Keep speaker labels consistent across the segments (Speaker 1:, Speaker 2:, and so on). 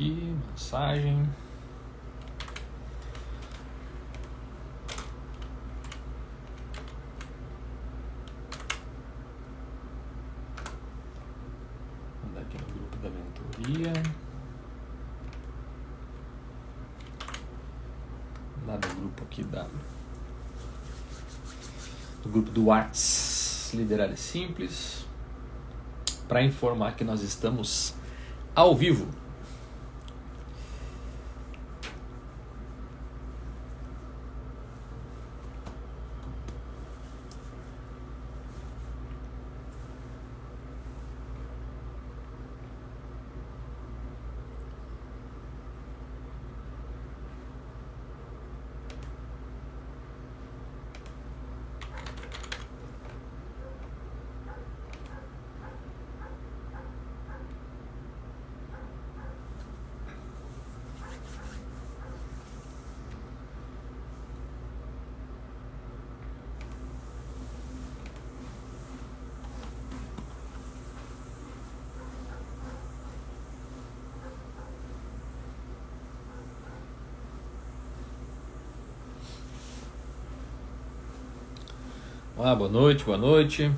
Speaker 1: aqui, mensagem. Vou mandar aqui no grupo da mentoria. Lá do grupo aqui do grupo do Whats, Liderar é Simples, para informar que nós estamos ao vivo. Olá, boa noite, boa noite.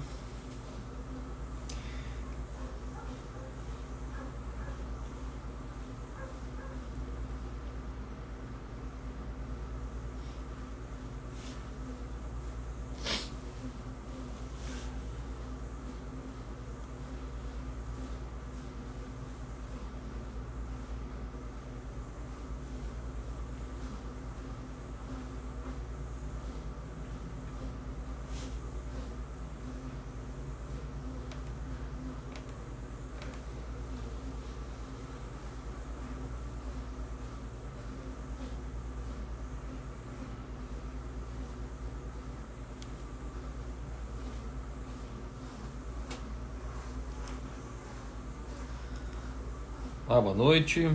Speaker 1: Olá, boa noite.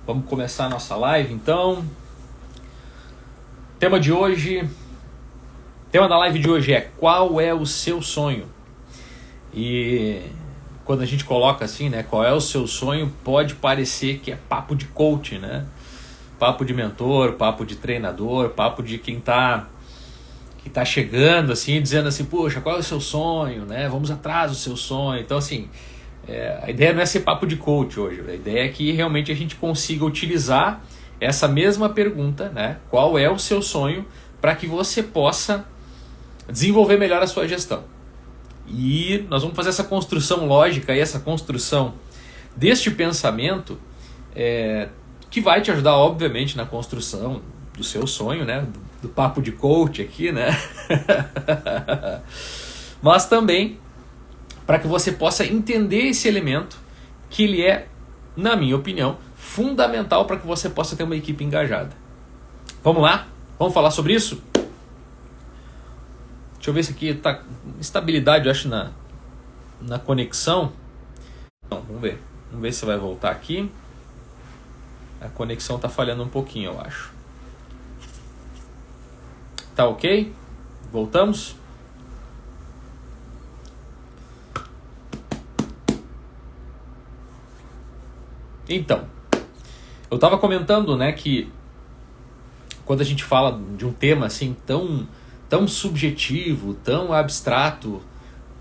Speaker 1: Vamos começar a nossa live então. Tema da live de hoje é: qual é o seu sonho? E quando a gente coloca assim, né, qual é o seu sonho, pode parecer que é papo de coach, né? Papo de mentor, papo de treinador, papo de quem tá chegando assim, dizendo assim, poxa, qual é o seu sonho, né? Vamos atrás do seu sonho. Então assim, a ideia não é ser papo de coach hoje, a ideia é que realmente a gente consiga utilizar essa mesma pergunta, né? Qual é o seu sonho, para que você possa desenvolver melhor a sua gestão. E nós vamos fazer essa construção lógica e essa construção deste pensamento que vai te ajudar, obviamente, na construção do seu sonho, né? Do papo de coach aqui, né? Mas também para que você possa entender esse elemento, que ele é, na minha opinião, fundamental para que você possa ter uma equipe engajada. Vamos lá? Vamos falar sobre isso? Deixa eu ver se aqui está estabilidade, eu acho, na conexão. Não, vamos ver se vai voltar aqui. A conexão está falhando um pouquinho, eu acho. Tá ok? Voltamos? Então, eu estava comentando, né, que quando a gente fala de um tema assim tão subjetivo, tão abstrato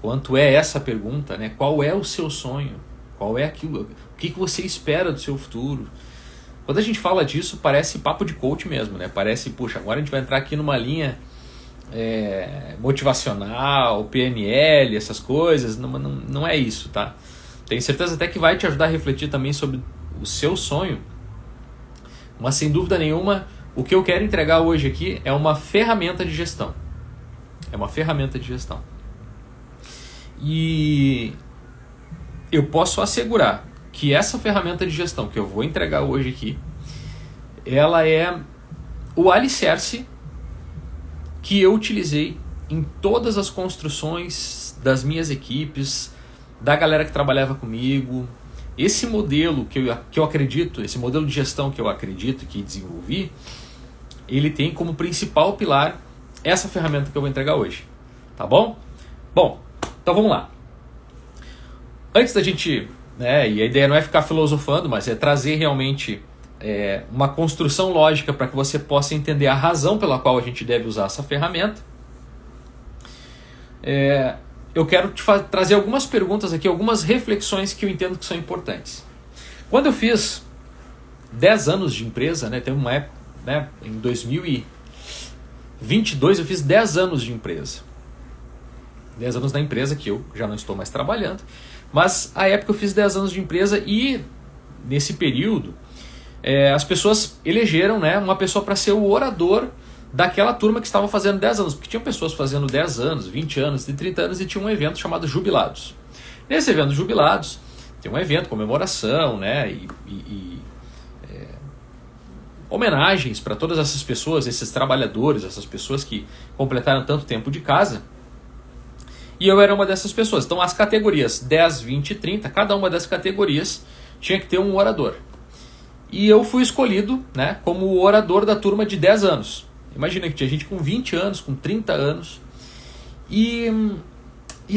Speaker 1: quanto é essa pergunta, né, qual é o seu sonho? Qual é aquilo? O que você espera do seu futuro? Quando a gente fala disso, parece papo de coach mesmo, né? Parece, puxa, agora a gente vai entrar aqui numa linha motivacional, PNL, essas coisas. Não é isso, tá? Tenho certeza até que vai te ajudar a refletir também sobre o seu sonho. Mas sem dúvida nenhuma, o que eu quero entregar hoje aqui é uma ferramenta de gestão. É uma ferramenta de gestão. E eu posso assegurar que essa ferramenta de gestão que eu vou entregar hoje aqui, ela é o alicerce que eu utilizei em todas as construções das minhas equipes, da galera que trabalhava comigo. Esse modelo que eu acredito, esse modelo de gestão que eu acredito que desenvolvi, ele tem como principal pilar essa ferramenta que eu vou entregar hoje. Tá bom? Bom, então vamos lá. Antes da gente né? E a ideia não é ficar filosofando, mas é trazer realmente uma construção lógica para que você possa entender a razão pela qual a gente deve usar essa ferramenta. Eu quero trazer algumas perguntas aqui, algumas reflexões que eu entendo que são importantes. Quando eu fiz 10 anos de empresa, né, teve uma época, né, em 2022 eu fiz 10 anos de empresa. 10 anos na empresa, que eu já não estou mais trabalhando, mas à época eu fiz 10 anos de empresa e nesse período as pessoas elegeram, né, uma pessoa para ser o orador daquela turma que estava fazendo 10 anos, porque tinham pessoas fazendo 10 anos, 20 anos, 30 anos e tinha um evento chamado Jubilados. Nesse evento Jubilados tem um evento, comemoração, né, e homenagens para todas essas pessoas, esses trabalhadores, essas pessoas que completaram tanto tempo de casa. E eu era uma dessas pessoas. Então as categorias 10, 20 e 30, cada uma das categorias tinha que ter um orador. E eu fui escolhido, né, como o orador da turma de 10 anos. Imagina que tinha gente com 20 anos, com 30 anos. E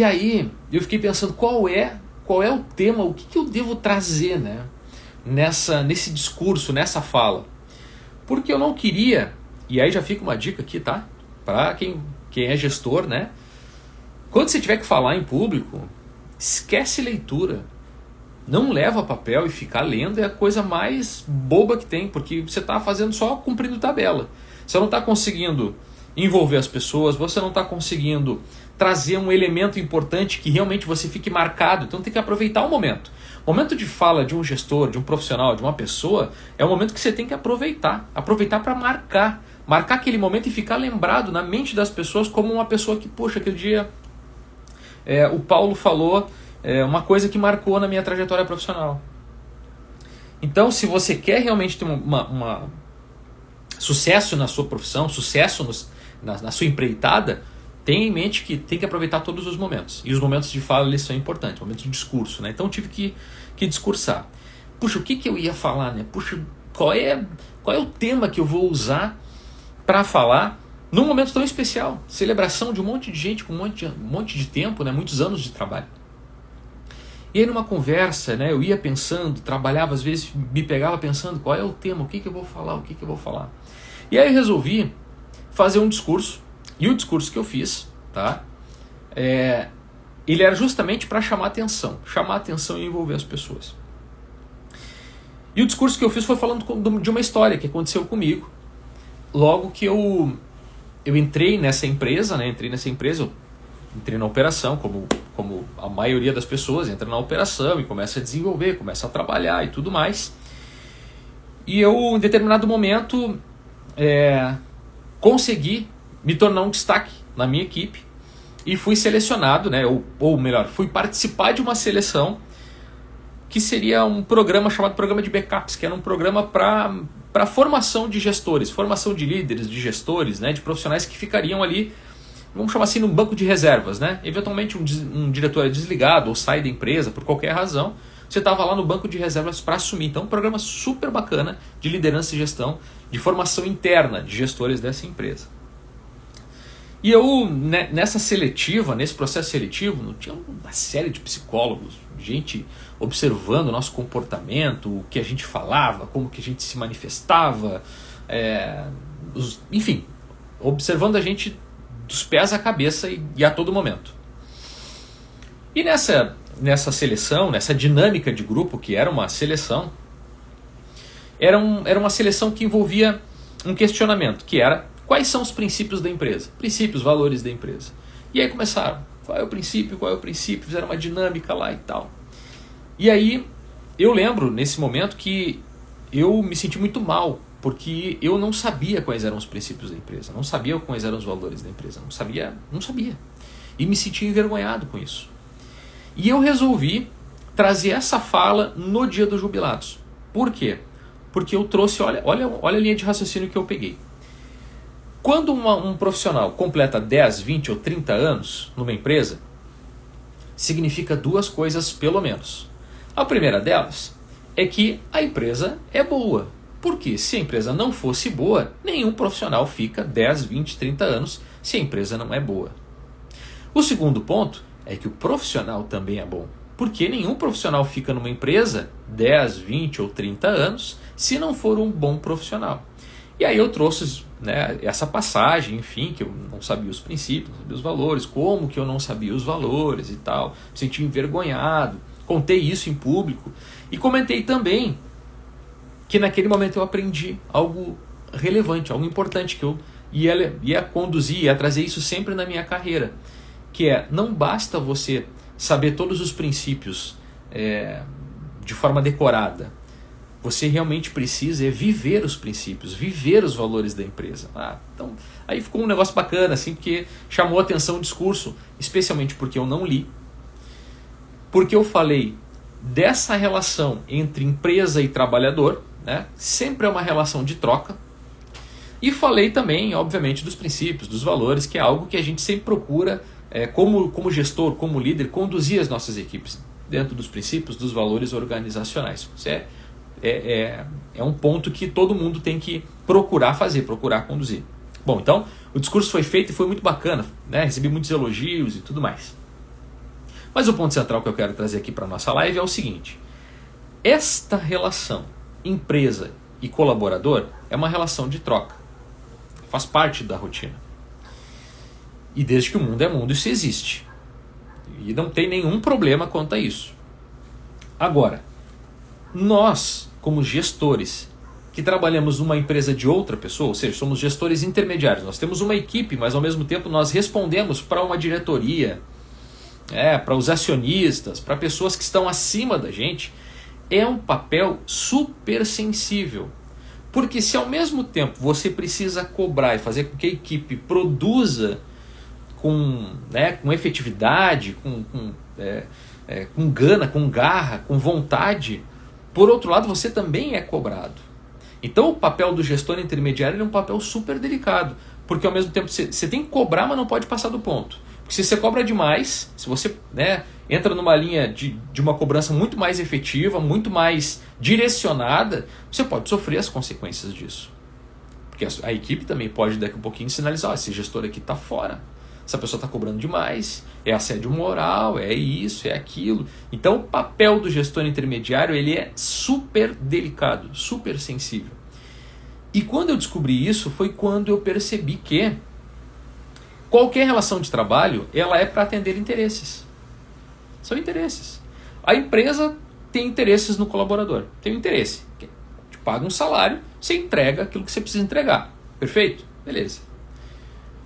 Speaker 1: aí eu fiquei pensando qual é o tema, o que eu devo trazer, né, nesse discurso, nessa fala. Porque eu não queria, e aí já fica uma dica aqui, tá? Para quem é gestor, né? Quando você tiver que falar em público, esquece leitura. Não leva papel e ficar lendo é a coisa mais boba que tem, porque você está fazendo só cumprindo tabela. Você não está conseguindo envolver as pessoas, você não está conseguindo trazer um elemento importante que realmente você fique marcado. Então tem que aproveitar o momento. O momento de fala de um gestor, de um profissional, de uma pessoa, é o momento que você tem que aproveitar. Aproveitar para marcar aquele momento e ficar lembrado na mente das pessoas como uma pessoa que, poxa, aquele dia o Paulo falou uma coisa que marcou na minha trajetória profissional. Então, se você quer realmente ter sucesso na sua profissão, sucesso na sua empreitada, tenha em mente que tem que aproveitar todos os momentos. E os momentos de fala eles são importantes, momentos de discurso, né? Então eu tive que discursar. Puxa, o que eu ia falar, né? Puxa, qual é o tema que eu vou usar para falar num momento tão especial? Celebração de um monte de gente com um monte de tempo, né? Muitos anos de trabalho. E aí numa conversa, né, eu ia pensando, trabalhava, às vezes me pegava pensando qual é o tema, o que eu vou falar, E aí eu resolvi fazer um discurso, e o discurso que eu fiz, tá, ele era justamente para chamar atenção e envolver as pessoas. E o discurso que eu fiz foi falando de uma história que aconteceu comigo, logo que eu entrei nessa empresa, né, eu entrei na operação, como a maioria das pessoas entra na operação e começa a desenvolver, começa a trabalhar e tudo mais. E eu, em determinado momento, consegui me tornar um destaque na minha equipe e fui selecionado, né, ou melhor, fui participar de uma seleção que seria um programa chamado Programa de Backups, que era um programa para formação de gestores, formação de líderes, de gestores, né, de profissionais que ficariam ali, vamos chamar assim, num banco de reservas, né? Eventualmente um diretor é desligado ou sai da empresa por qualquer razão, você estava lá no banco de reservas para assumir. Então, um programa super bacana de liderança e gestão, de formação interna de gestores dessa empresa. E eu, nessa seletiva, nesse processo seletivo, tinha uma série de psicólogos, gente observando o nosso comportamento, o que a gente falava, como que a gente se manifestava, enfim, observando a gente dos pés à cabeça e a todo momento. E nessa seleção, nessa dinâmica de grupo, que era uma seleção, era uma seleção que envolvia um questionamento, que era: quais são os princípios da empresa? Princípios, valores da empresa. E aí começaram: qual é o princípio, fizeram uma dinâmica lá e tal. E aí eu lembro, nesse momento, que eu me senti muito mal, porque eu não sabia quais eram os princípios da empresa, não sabia quais eram os valores da empresa, não sabia. E me senti envergonhado com isso. E eu resolvi trazer essa fala no dia dos jubilados. Por quê? Porque eu trouxe, olha a linha de raciocínio que eu peguei. Quando um profissional completa 10, 20 ou 30 anos numa empresa, significa duas coisas pelo menos. A primeira delas é que a empresa é boa. Porque se a empresa não fosse boa, nenhum profissional fica 10, 20, 30 anos se a empresa não é boa. O segundo ponto é que o profissional também é bom. Porque nenhum profissional fica numa empresa 10, 20 ou 30 anos se não for um bom profissional. E aí eu trouxe, né, essa passagem, enfim, que eu não sabia os princípios, não sabia os valores, como que eu não sabia os valores e tal, me senti envergonhado, contei isso em público e comentei também que naquele momento eu aprendi algo relevante, algo importante que eu ia conduzir, ia trazer isso sempre na minha carreira, que é, não basta você saber todos os princípios de forma decorada, você realmente precisa viver os princípios, viver os valores da empresa. Então, aí ficou um negócio bacana, assim, porque chamou a atenção o discurso, especialmente porque eu não li, porque eu falei dessa relação entre empresa e trabalhador, né? Sempre é uma relação de troca, e falei também, obviamente, dos princípios, dos valores, que é algo que a gente sempre procura, como gestor, como líder, conduzir as nossas equipes dentro dos princípios, dos valores organizacionais. Isso é um ponto que todo mundo tem que procurar fazer, procurar conduzir. Bom, então, o discurso foi feito e foi muito bacana, né? Recebi muitos elogios e tudo mais. Mas o ponto central que eu quero trazer aqui para a nossa live é o seguinte: esta relação empresa e colaborador é uma relação de troca, faz parte da rotina. E desde que o mundo é mundo, isso existe. E não tem nenhum problema quanto a isso. Agora, nós, como gestores, que trabalhamos numa empresa de outra pessoa, ou seja, somos gestores intermediários, nós temos uma equipe, mas ao mesmo tempo nós respondemos para uma diretoria, para os acionistas, para pessoas que estão acima da gente, é um papel super sensível. Porque se ao mesmo tempo você precisa cobrar e fazer com que a equipe produza com efetividade, com gana, com garra, com vontade, por outro lado você também é cobrado. Então o papel do gestor intermediário é um papel super delicado, porque ao mesmo tempo você tem que cobrar, mas não pode passar do ponto. Porque se você cobra demais, se você entra numa linha de uma cobrança muito mais efetiva, muito mais direcionada, você pode sofrer as consequências disso. Porque a equipe também pode daqui a pouquinho sinalizar: esse gestor aqui está fora, essa pessoa está cobrando demais, é assédio moral, é isso, é aquilo. Então o papel do gestor intermediário ele é super delicado, super sensível. E quando eu descobri isso foi quando eu percebi que qualquer relação de trabalho ela é para atender interesses. São interesses. A empresa tem interesses no colaborador. Tem um interesse. Te paga um salário, você entrega aquilo que você precisa entregar. Perfeito? Beleza.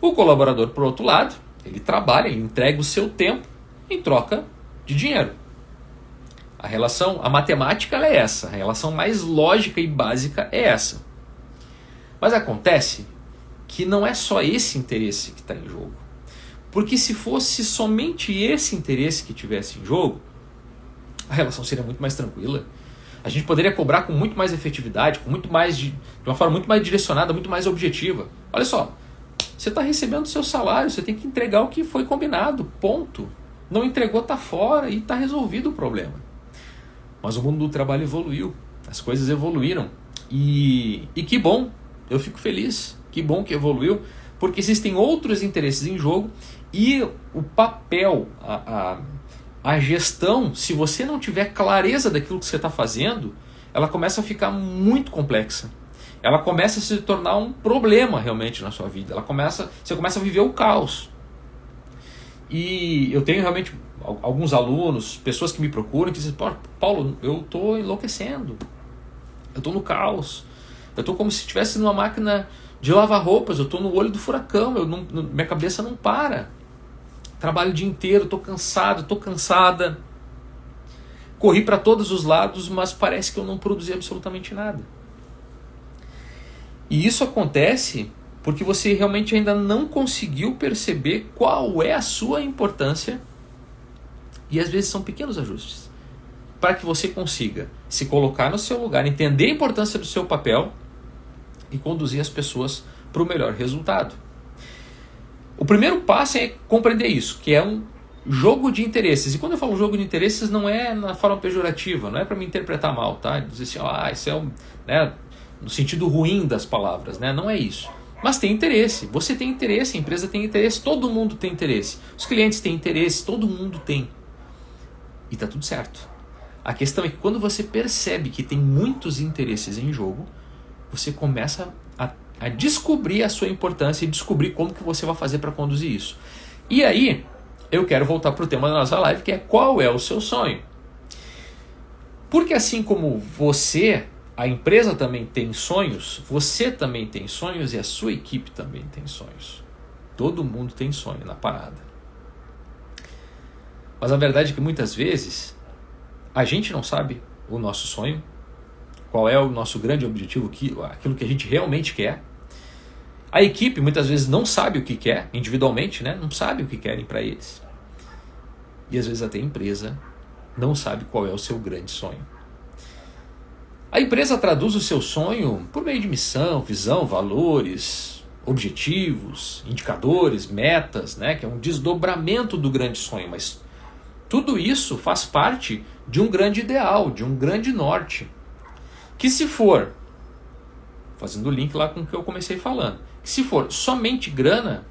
Speaker 1: O colaborador, por outro lado, ele trabalha, ele entrega o seu tempo em troca de dinheiro. A matemática ela é essa. A relação mais lógica e básica é essa. Mas acontece que não é só esse interesse que está em jogo. Porque se fosse somente esse interesse que tivesse em jogo, a relação seria muito mais tranquila. A gente poderia cobrar com muito mais efetividade, com muito mais de uma forma muito mais direcionada, muito mais objetiva. Olha só, você está recebendo o seu salário, você tem que entregar o que foi combinado, ponto. Não entregou, está fora e está resolvido o problema. Mas o mundo do trabalho evoluiu, as coisas evoluíram. E que bom, eu fico feliz, que bom que evoluiu, porque existem outros interesses em jogo e o papel, a gestão, se você não tiver clareza daquilo que você está fazendo, ela começa a ficar muito complexa. Ela começa a se tornar um problema realmente na sua vida. Você começa a viver o caos. E eu tenho realmente alguns alunos, pessoas que me procuram, que dizem: Paulo, eu estou enlouquecendo. Eu estou no caos. Eu estou como se estivesse numa máquina de lavar roupas. Eu estou no olho do furacão. Minha cabeça não para. Trabalho o dia inteiro, estou cansado, estou cansada. Corri para todos os lados, mas parece que eu não produzi absolutamente nada. E isso acontece porque você realmente ainda não conseguiu perceber qual é a sua importância. E às vezes são pequenos ajustes para que você consiga se colocar no seu lugar, entender a importância do seu papel e conduzir as pessoas para o melhor resultado. O primeiro passo é compreender isso, que é um jogo de interesses. E quando eu falo jogo de interesses, não é na forma pejorativa, não é para me interpretar mal, tá? Dizer assim, isso é no sentido ruim das palavras, né? Não é isso. Mas tem interesse, você tem interesse, a empresa tem interesse, todo mundo tem interesse. Os clientes têm interesse, todo mundo tem. E tá tudo certo. A questão é que quando você percebe que tem muitos interesses em jogo, você começa a descobrir a sua importância e descobrir como que você vai fazer para conduzir isso. E aí, eu quero voltar para o tema da nossa live, que é qual é o seu sonho? Porque assim como você, a empresa também tem sonhos, você também tem sonhos e a sua equipe também tem sonhos. Todo mundo tem sonho na parada. Mas a verdade é que muitas vezes a gente não sabe o nosso sonho, qual é o nosso grande objetivo, aquilo que a gente realmente quer. A equipe muitas vezes não sabe o que quer, individualmente, né? Não sabe o que querem para eles. E às vezes até a empresa não sabe qual é o seu grande sonho. A empresa traduz o seu sonho por meio de missão, visão, valores, objetivos, indicadores, metas, né? Que é um desdobramento do grande sonho, mas tudo isso faz parte de um grande ideal, de um grande norte. Que se for, fazendo o link lá com o que eu comecei falando, que se for somente grana,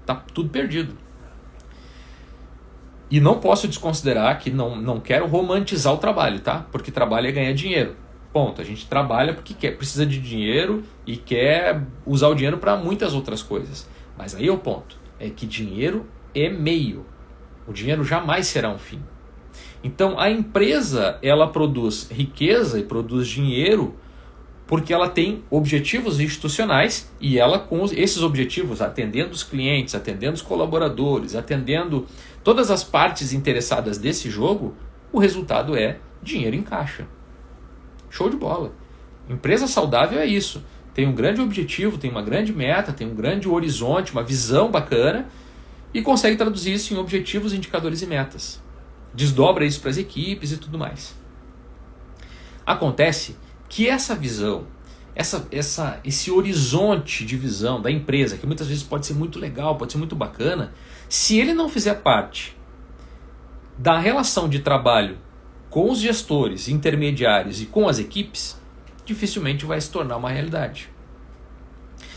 Speaker 1: tá tudo perdido. E não posso desconsiderar que não quero romantizar o trabalho, tá? Porque trabalho é ganhar dinheiro. Ponto. A gente trabalha porque precisa de dinheiro e quer usar o dinheiro para muitas outras coisas. Mas aí é o ponto. É que dinheiro é meio. O dinheiro jamais será um fim. Então a empresa, ela produz riqueza e produz dinheiro porque ela tem objetivos institucionais e ela, com esses objetivos, atendendo os clientes, atendendo os colaboradores, atendendo todas as partes interessadas desse jogo, o resultado é dinheiro em caixa. Show de bola. Empresa saudável é isso. Tem um grande objetivo, tem uma grande meta, tem um grande horizonte, uma visão bacana e consegue traduzir isso em objetivos, indicadores e metas. Desdobra isso para as equipes e tudo mais. Acontece que essa visão, esse horizonte de visão da empresa, que muitas vezes pode ser muito legal, pode ser muito bacana, se ele não fizer parte da relação de trabalho com os gestores, intermediários e com as equipes, dificilmente vai se tornar uma realidade.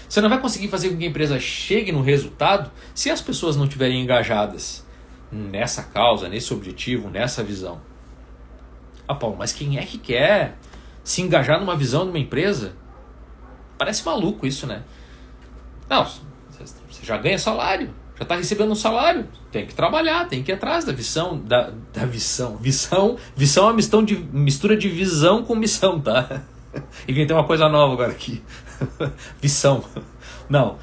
Speaker 1: Você não vai conseguir fazer com que a empresa chegue no resultado se as pessoas não estiverem engajadas nessa causa, nesse objetivo, nessa visão. Ah, Paulo, mas quem é que quer se engajar numa visão de uma empresa? Parece maluco isso, né? Não, você já ganha salário, já está recebendo um salário, tem que trabalhar, tem que ir atrás da visão, da visão. Visão é uma mistura de visão com missão, tá? Inventei uma coisa nova agora aqui. Visão. Não,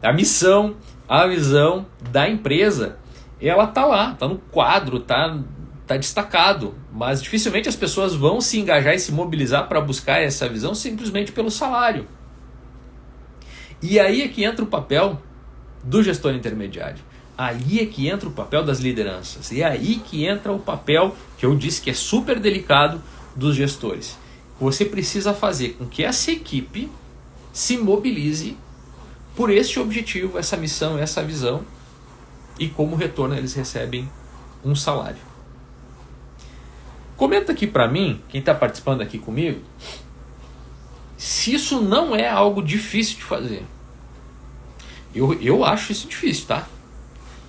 Speaker 1: a missão, a visão da empresa, ela tá lá, tá no quadro, tá destacado, mas dificilmente as pessoas vão se engajar e se mobilizar para buscar essa visão simplesmente pelo salário. E aí é que entra o papel do gestor intermediário. Aí é que entra o papel das lideranças. E aí que entra o papel, que eu disse que é super delicado, dos gestores. Você precisa fazer com que essa equipe se mobilize por este objetivo, essa missão, essa visão, e como retorno eles recebem um salário. Comenta aqui para mim, quem está participando aqui comigo, se isso não é algo difícil de fazer. Eu acho isso difícil, tá?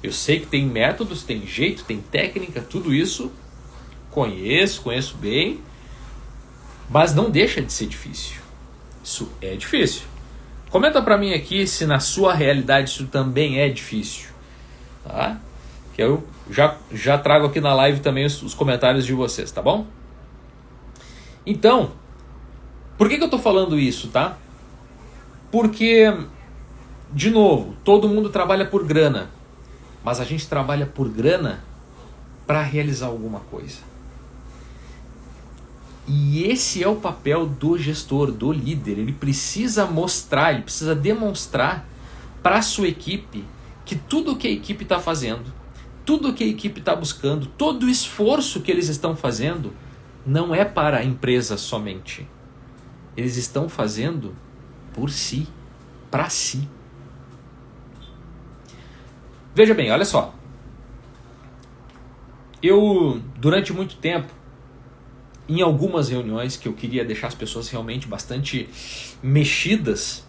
Speaker 1: Eu sei que tem métodos, tem jeito, tem técnica, tudo isso conheço bem, mas não deixa de ser difícil. Isso é difícil. Comenta para mim aqui se na sua realidade isso também é difícil, tá? Que eu já trago aqui na live também os comentários de vocês, tá bom? Então, por que eu tô falando isso, tá? Porque, de novo, todo mundo trabalha por grana, mas a gente trabalha por grana para realizar alguma coisa. E esse é o papel do gestor, do líder. Ele precisa mostrar, ele precisa demonstrar para a sua equipe que tudo o que a equipe está fazendo, tudo o que a equipe está buscando, todo o esforço que eles estão fazendo, não é para a empresa somente. Eles estão fazendo por si, para si. Veja bem, olha só. Eu, durante muito tempo, em algumas reuniões que eu queria deixar as pessoas realmente bastante mexidas,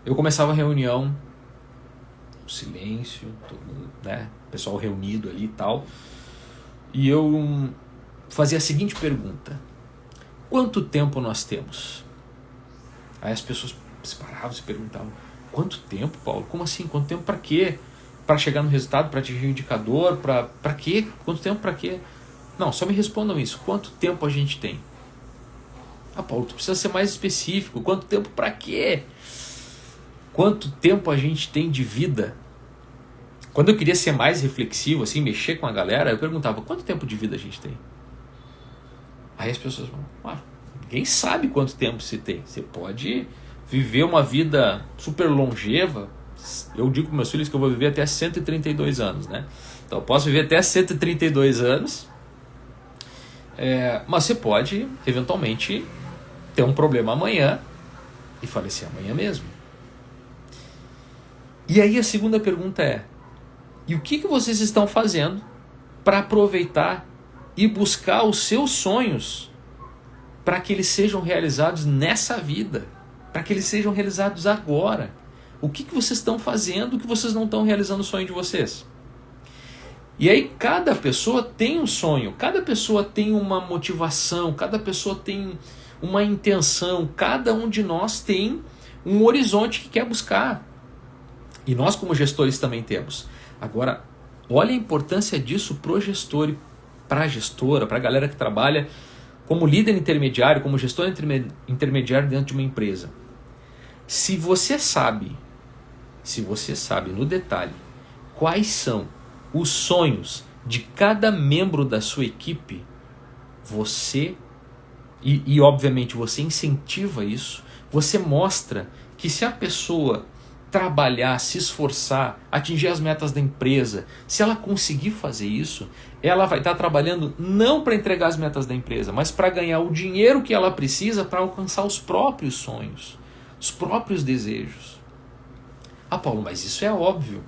Speaker 1: eu começava a reunião, silêncio, todo mundo, né, pessoal reunido ali e tal. e eu fazia a seguinte pergunta: quanto tempo nós temos? Aí as pessoas se paravam e se perguntavam: quanto tempo, Paulo? Como assim? Quanto tempo para quê? Para chegar no resultado, para atingir o indicador, para quê? Quanto tempo para quê? Não, só me respondam isso. Quanto tempo a gente tem? Ah, Paulo, tu precisa ser mais específico. Quanto tempo para quê? Quanto tempo a gente tem de vida? Quando eu queria ser mais reflexivo, assim, mexer com a galera, eu perguntava: quanto tempo de vida a gente tem? Aí as pessoas falam: ninguém sabe quanto tempo se tem. Você pode viver uma vida super longeva. Eu digo para meus filhos que eu vou viver até 132 anos, né? Então eu posso viver até 132 anos, mas você pode, eventualmente, ter um problema amanhã e falecer amanhã mesmo. E aí a segunda pergunta é: e o que vocês estão fazendo para aproveitar e buscar os seus sonhos para que eles sejam realizados nessa vida, para que eles sejam realizados agora? O que vocês estão fazendo que vocês não estão realizando o sonho de vocês? E aí cada pessoa tem um sonho, cada pessoa tem uma motivação, cada pessoa tem uma intenção, cada um de nós tem um horizonte que quer buscar. E nós como gestores também temos. Agora, olha a importância disso para o gestor e para a gestora, para a galera que trabalha como líder intermediário, como gestor intermediário dentro de uma empresa. Se você sabe no detalhe quais são os sonhos de cada membro da sua equipe, você, e obviamente você incentiva isso, você mostra que se a pessoa trabalhar, se esforçar, atingir as metas da empresa, se ela conseguir fazer isso, ela vai estar trabalhando não para entregar as metas da empresa, mas para ganhar o dinheiro que ela precisa para alcançar os próprios sonhos, os próprios desejos. Ah, Paulo, mas isso é óbvio.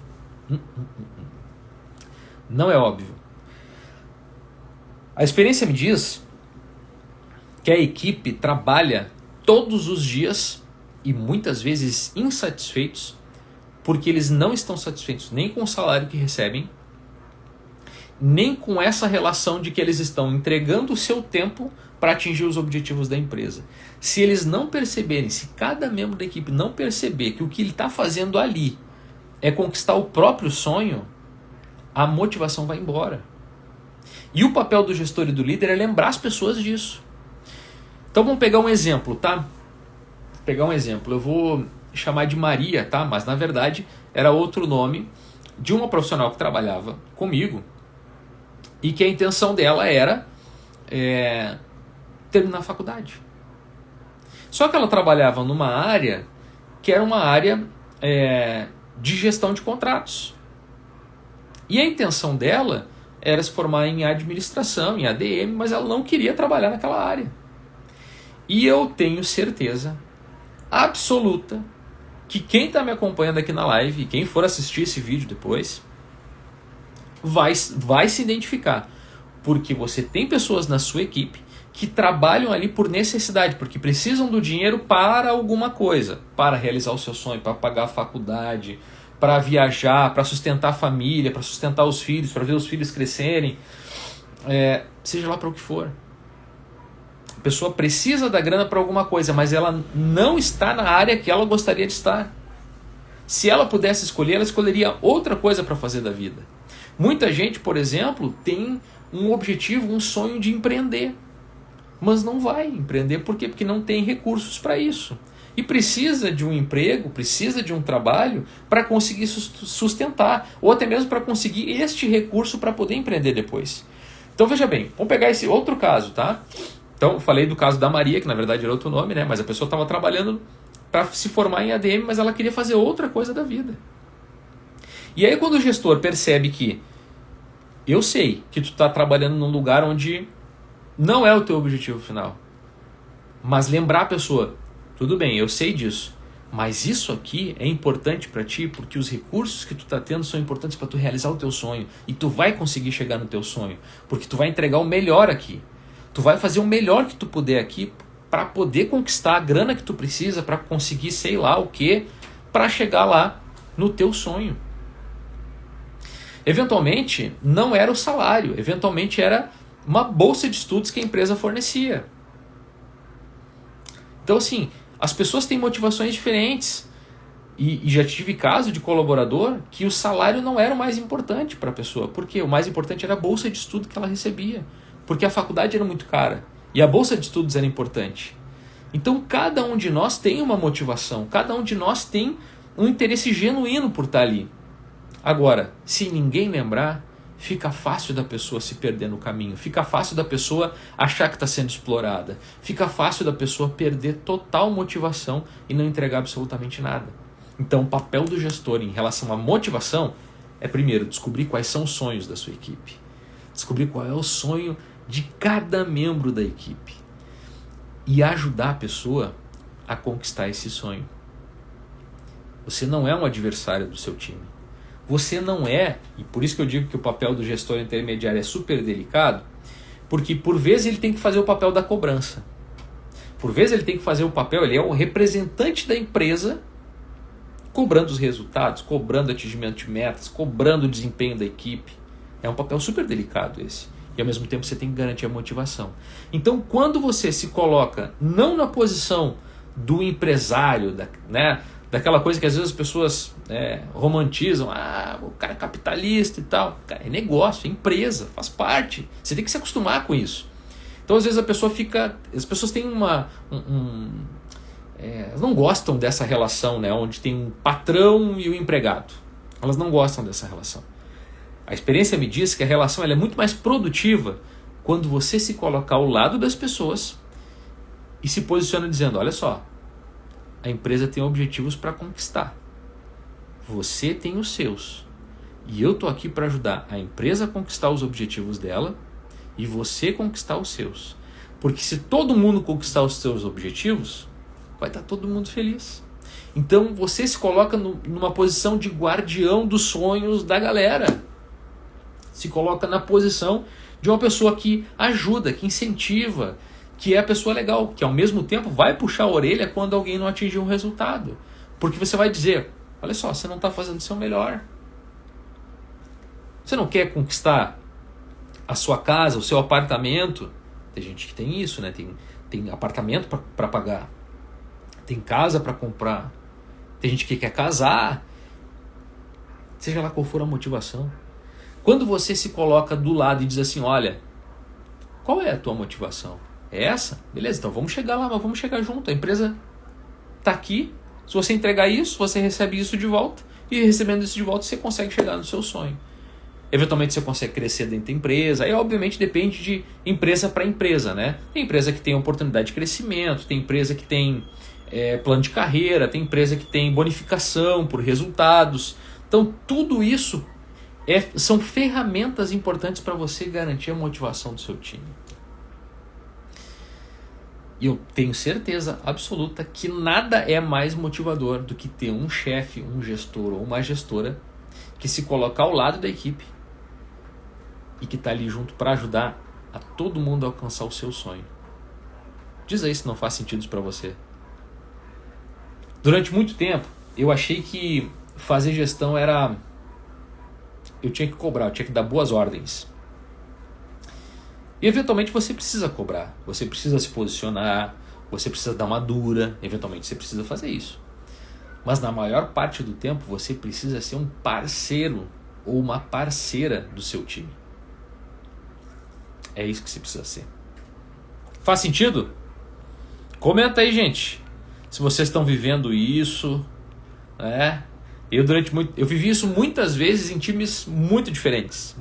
Speaker 1: Não é óbvio. A experiência me diz que a equipe trabalha todos os dias e muitas vezes insatisfeitos, porque eles não estão satisfeitos nem com o salário que recebem, nem com essa relação de que eles estão entregando o seu tempo para atingir os objetivos da empresa. Se eles não perceberem, se cada membro da equipe não perceber que o que ele está fazendo ali é conquistar o próprio sonho, a motivação vai embora. E o papel do gestor e do líder é lembrar as pessoas disso. Então vamos pegar um exemplo, tá? Eu vou chamar de Maria, tá? Mas na verdade era outro nome de uma profissional que trabalhava comigo e que a intenção dela era terminar a faculdade. Só que ela trabalhava numa área que era uma área de gestão de contratos. E a intenção dela era se formar em administração, em ADM, mas ela não queria trabalhar naquela área. E eu tenho certeza absoluta que quem está me acompanhando aqui na live, e quem for assistir esse vídeo depois, vai se identificar. Porque você tem pessoas na sua equipe que trabalham ali por necessidade, porque precisam do dinheiro para alguma coisa, para realizar o seu sonho, para pagar a faculdade, para viajar, para sustentar a família, para sustentar os filhos, para ver os filhos crescerem, seja lá para o que for. A pessoa precisa da grana para alguma coisa, mas ela não está na área que ela gostaria de estar. Se ela pudesse escolher, ela escolheria outra coisa para fazer da vida. Muita gente, por exemplo, tem um objetivo, um sonho de empreender, mas não vai empreender. Por quê? Porque não tem recursos para isso. E precisa de um emprego, precisa de um trabalho para conseguir sustentar, ou até mesmo para conseguir este recurso para poder empreender depois. Então veja bem, vamos pegar esse outro caso, tá? Então eu falei do caso da Maria, que na verdade era outro nome, né? Mas a pessoa estava trabalhando para se formar em ADM, mas ela queria fazer outra coisa da vida. E aí quando o gestor percebe que eu sei que tu está trabalhando num lugar onde não é o teu objetivo final, mas lembrar a pessoa: tudo bem, eu sei disso, mas isso aqui é importante para ti porque os recursos que tu está tendo são importantes para tu realizar o teu sonho, e tu vai conseguir chegar no teu sonho, porque tu vai entregar o melhor aqui. Tu vai fazer o melhor que tu puder aqui para poder conquistar a grana que tu precisa para conseguir sei lá o que, para chegar lá no teu sonho. Eventualmente, não era o salário, eventualmente era uma bolsa de estudos que a empresa fornecia. Então, assim, as pessoas têm motivações diferentes. E já tive caso de colaborador que o salário não era o mais importante para a pessoa. Porque o mais importante era a bolsa de estudo que ela recebia. Porque a faculdade era muito cara. E a bolsa de estudos era importante. Então, cada um de nós tem uma motivação. Cada um de nós tem um interesse genuíno por estar ali. Agora, se ninguém lembrar, fica fácil da pessoa se perder no caminho. Fica fácil da pessoa achar que está sendo explorada. Fica fácil da pessoa perder total motivação e não entregar absolutamente nada. Então, o papel do gestor em relação à motivação é, primeiro, descobrir quais são os sonhos da sua equipe. Descobrir qual é o sonho de cada membro da equipe. E ajudar a pessoa a conquistar esse sonho. Você não é um adversário do seu time. Você não é, e por isso que eu digo que o papel do gestor intermediário é super delicado, porque por vezes ele tem que fazer o papel da cobrança. Por vezes ele tem que fazer o papel, ele é o representante da empresa, cobrando os resultados, cobrando o atingimento de metas, cobrando o desempenho da equipe. É um papel super delicado esse. E ao mesmo tempo você tem que garantir a motivação. Então, quando você se coloca não na posição do empresário, daquela coisa que às vezes as pessoas romantizam, o cara é capitalista e tal. Cara, é negócio, é empresa, faz parte. Você tem que se acostumar com isso. Então, às vezes as pessoas têm elas não gostam dessa relação, onde tem um patrão e um empregado. Elas não gostam dessa relação. A experiência me diz que a relação ela é muito mais produtiva quando você se colocar ao lado das pessoas e se posiciona dizendo, olha só, a empresa tem objetivos para conquistar. Você tem os seus. E eu estou aqui para ajudar a empresa a conquistar os objetivos dela e você conquistar os seus. Porque se todo mundo conquistar os seus objetivos, vai estar todo mundo feliz. Então você se coloca numa posição de guardião dos sonhos da galera. Se coloca na posição de uma pessoa que ajuda, que incentiva, que é a pessoa legal, que ao mesmo tempo vai puxar a orelha quando alguém não atingir um resultado. Porque você vai dizer, olha só, você não está fazendo o seu melhor. Você não quer conquistar a sua casa, o seu apartamento. Tem gente que tem isso, tem apartamento para pagar. Tem casa para comprar. Tem gente que quer casar. Seja lá qual for a motivação. Quando você se coloca do lado e diz assim, olha, qual é a tua motivação? É essa? Beleza, então vamos chegar lá, mas vamos chegar junto. A empresa está aqui. Se você entregar isso, você recebe isso de volta. E recebendo isso de volta, você consegue chegar no seu sonho. Eventualmente você consegue crescer dentro da empresa. Aí obviamente depende de empresa para empresa, Tem empresa que tem oportunidade de crescimento, tem empresa que tem plano de carreira, tem empresa que tem bonificação por resultados. Então tudo isso são ferramentas importantes para você garantir a motivação do seu time. E eu tenho certeza absoluta que nada é mais motivador do que ter um chefe, um gestor ou uma gestora que se coloca ao lado da equipe e que está ali junto para ajudar a todo mundo a alcançar o seu sonho. Diz aí se não faz sentido isso para você. Durante muito tempo, eu achei que fazer gestão era... Eu tinha que cobrar, eu tinha que dar boas ordens. E eventualmente você precisa cobrar, você precisa se posicionar, você precisa dar uma dura, eventualmente você precisa fazer isso. Mas na maior parte do tempo você precisa ser um parceiro ou uma parceira do seu time. É isso que você precisa ser. Faz sentido? Comenta aí, gente, se vocês estão vivendo isso, Eu vivi isso muitas vezes em times muito diferentes.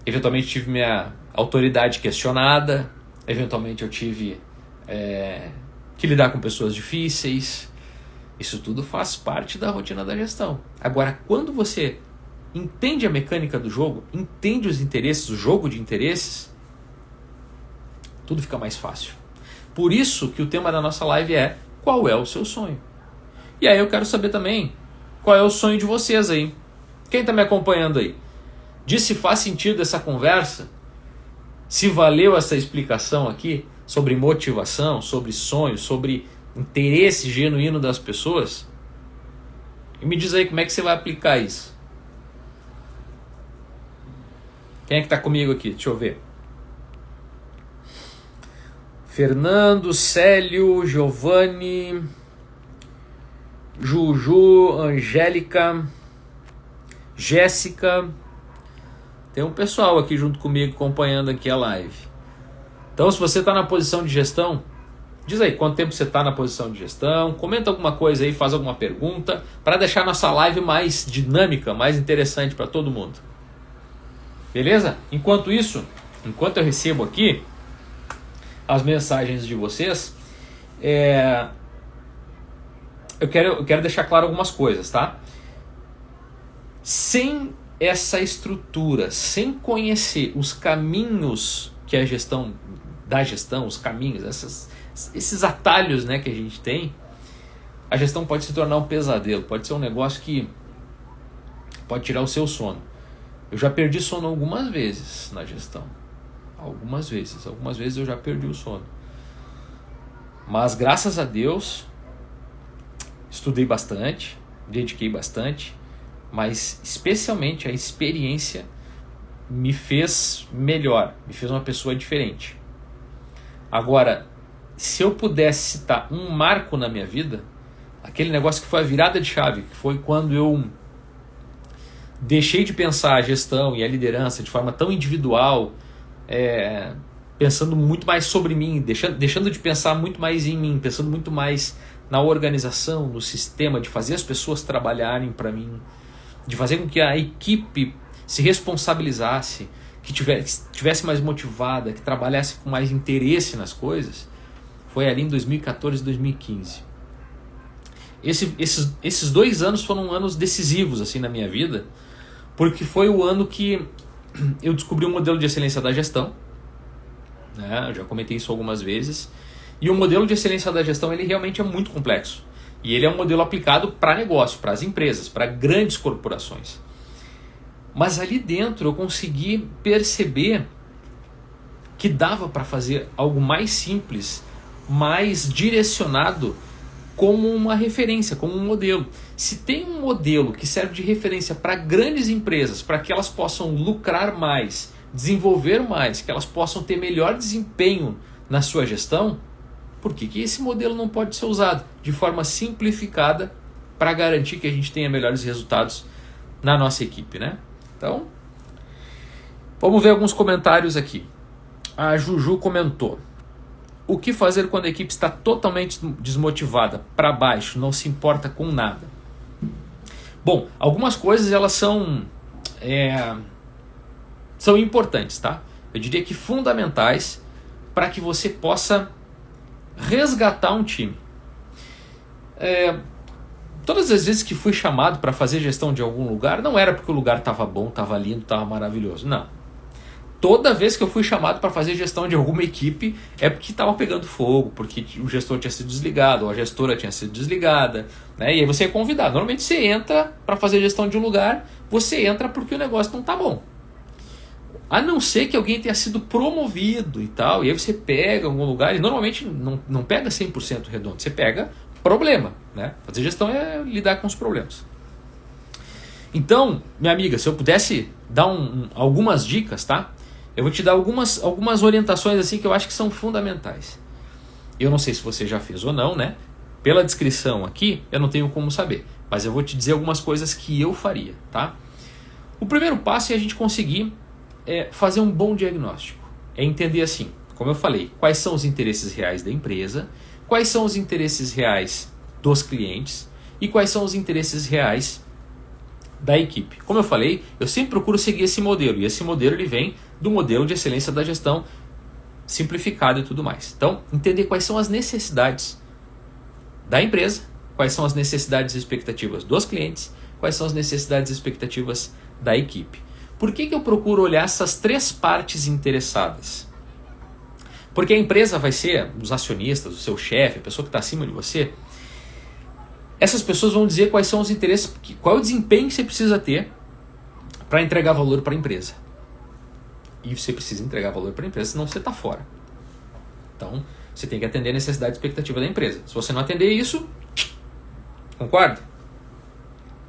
Speaker 1: Eventualmente tive minha autoridade questionada, eventualmente eu tive que lidar com pessoas difíceis. Isso tudo faz parte da rotina da gestão. Agora, quando você entende a mecânica do jogo, entende os interesses, o jogo de interesses, tudo fica mais fácil. Por isso que o tema da nossa live é: qual é o seu sonho? E aí eu quero saber também qual é o sonho de vocês aí. Quem está me acompanhando aí? Diz se faz sentido essa conversa, se valeu essa explicação aqui sobre motivação, sobre sonho, sobre interesse genuíno das pessoas. E me diz aí como é que você vai aplicar isso. Quem é que está comigo aqui? Deixa eu ver. Fernando, Célio, Giovanni, Juju, Angélica, Jéssica. Tem um pessoal aqui junto comigo acompanhando aqui a live. Então, se você está na posição de gestão, diz aí quanto tempo você está na posição de gestão, comenta alguma coisa aí, faz alguma pergunta, para deixar a nossa live mais dinâmica, mais interessante para todo mundo. Beleza? Enquanto isso, enquanto eu recebo aqui as mensagens de vocês, eu quero deixar claro algumas coisas, tá? Sem essa estrutura, sem conhecer os caminhos que a gestão, os caminhos, esses atalhos, né, que a gente tem, a gestão pode se tornar um pesadelo, pode ser um negócio que pode tirar o seu sono. Eu já perdi sono algumas vezes na gestão. Algumas vezes eu já perdi o sono. Mas graças a Deus, estudei bastante, dediquei bastante, mas especialmente a experiência me fez melhor, me fez uma pessoa diferente. Agora, se eu pudesse citar um marco na minha vida, aquele negócio que foi a virada de chave, que foi quando eu deixei de pensar a gestão e a liderança de forma tão individual, pensando muito mais sobre mim, deixando de pensar muito mais em mim, pensando muito mais na organização, no sistema, de fazer as pessoas trabalharem para mim, de fazer com que a equipe se responsabilizasse, que tivesse mais motivada, que trabalhasse com mais interesse nas coisas, foi ali em 2014 e 2015. Esses 2 anos foram anos decisivos assim na minha vida, porque foi o ano que eu descobri um modelo de excelência da gestão, né? Eu já comentei isso algumas vezes, e o modelo de excelência da gestão ele realmente é muito complexo, e ele é um modelo aplicado para negócio, para as empresas, para grandes corporações. Mas ali dentro eu consegui perceber que dava para fazer algo mais simples, mais direcionado, como uma referência, como um modelo. Se tem um modelo que serve de referência para grandes empresas, para que elas possam lucrar mais, desenvolver mais, que elas possam ter melhor desempenho na sua gestão, por que esse modelo não pode ser usado de forma simplificada para garantir que a gente tenha melhores resultados na nossa equipe, né? Então, vamos ver alguns comentários aqui. A Juju comentou: o que fazer quando a equipe está totalmente desmotivada, para baixo, não se importa com nada? Bom, algumas coisas elas são importantes, tá? Eu diria que fundamentais para que você possa resgatar um time. Todas as vezes que fui chamado para fazer gestão de algum lugar, não era porque o lugar estava bom, estava lindo, estava maravilhoso, não. Toda vez que eu fui chamado para fazer gestão de alguma equipe, é porque estava pegando fogo, porque o gestor tinha sido desligado, ou a gestora tinha sido desligada, né? E aí você é convidado. Normalmente você entra para fazer gestão de um lugar, você entra porque o negócio não está bom. A não ser que alguém tenha sido promovido e tal, e aí você pega algum lugar, e normalmente não pega 100% redondo, você pega problema, né? Fazer gestão é lidar com os problemas. Então, minha amiga, se eu pudesse dar algumas dicas, tá? Eu vou te dar algumas orientações assim que eu acho que são fundamentais. Eu não sei se você já fez ou não, né? Pela descrição aqui, eu não tenho como saber, mas eu vou te dizer algumas coisas que eu faria, tá? O primeiro passo é a gente conseguir fazer um bom diagnóstico. É entender assim, como eu falei, quais são os interesses reais da empresa, quais são os interesses reais dos clientes e quais são os interesses reais da equipe. Como eu falei, eu sempre procuro seguir esse modelo, e esse modelo ele vem do modelo de excelência da gestão simplificado e tudo mais. Então, entender quais são as necessidades da empresa, quais são as necessidades e expectativas dos clientes, quais são as necessidades e expectativas da equipe. Por que eu procuro olhar essas 3 partes interessadas? Porque a empresa vai ser, os acionistas, o seu chefe, a pessoa que está acima de você, essas pessoas vão dizer quais são os interesses, qual é o desempenho que você precisa ter para entregar valor para a empresa. E você precisa entregar valor para a empresa, senão você está fora. Então, você tem que atender a necessidade e expectativa da empresa. Se você não atender isso, concorda?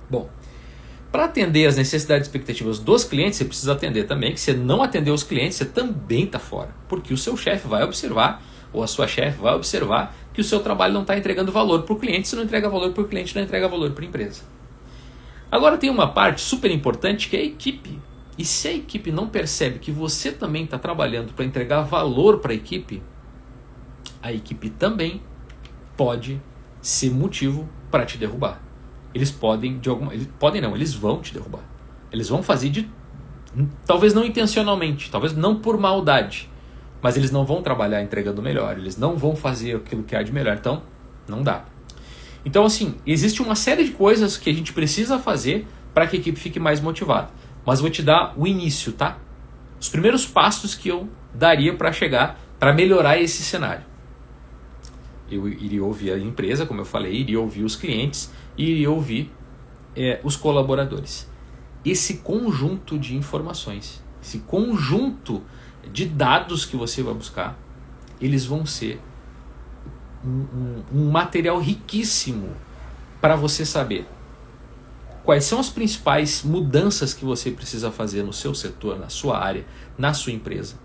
Speaker 1: Bom, para atender as necessidades e expectativas dos clientes, você precisa atender também que se não atender os clientes, você também está fora. Porque o seu chefe vai observar, ou a sua chefe vai observar, que o seu trabalho não está entregando valor para o cliente. Se não entrega valor para o cliente, não entrega valor para a empresa. Agora tem uma parte super importante que é a equipe. E se a equipe não percebe que você também está trabalhando para entregar valor para a equipe também pode ser motivo para te derrubar. Eles eles vão te derrubar. Eles vão fazer talvez não intencionalmente, talvez não por maldade, mas eles não vão trabalhar entregando melhor, eles não vão fazer aquilo que há de melhor, então não dá. Então assim, existe uma série de coisas que a gente precisa fazer para que a equipe fique mais motivada, mas vou te dar o início, tá? Os primeiros passos que eu daria para melhorar esse cenário. Eu iria ouvir a empresa, como eu falei, iria ouvir os clientes e iria ouvir os colaboradores. Esse conjunto de informações, esse conjunto de dados que você vai buscar, eles vão ser um material riquíssimo para você saber quais são as principais mudanças que você precisa fazer no seu setor, na sua área, na sua empresa,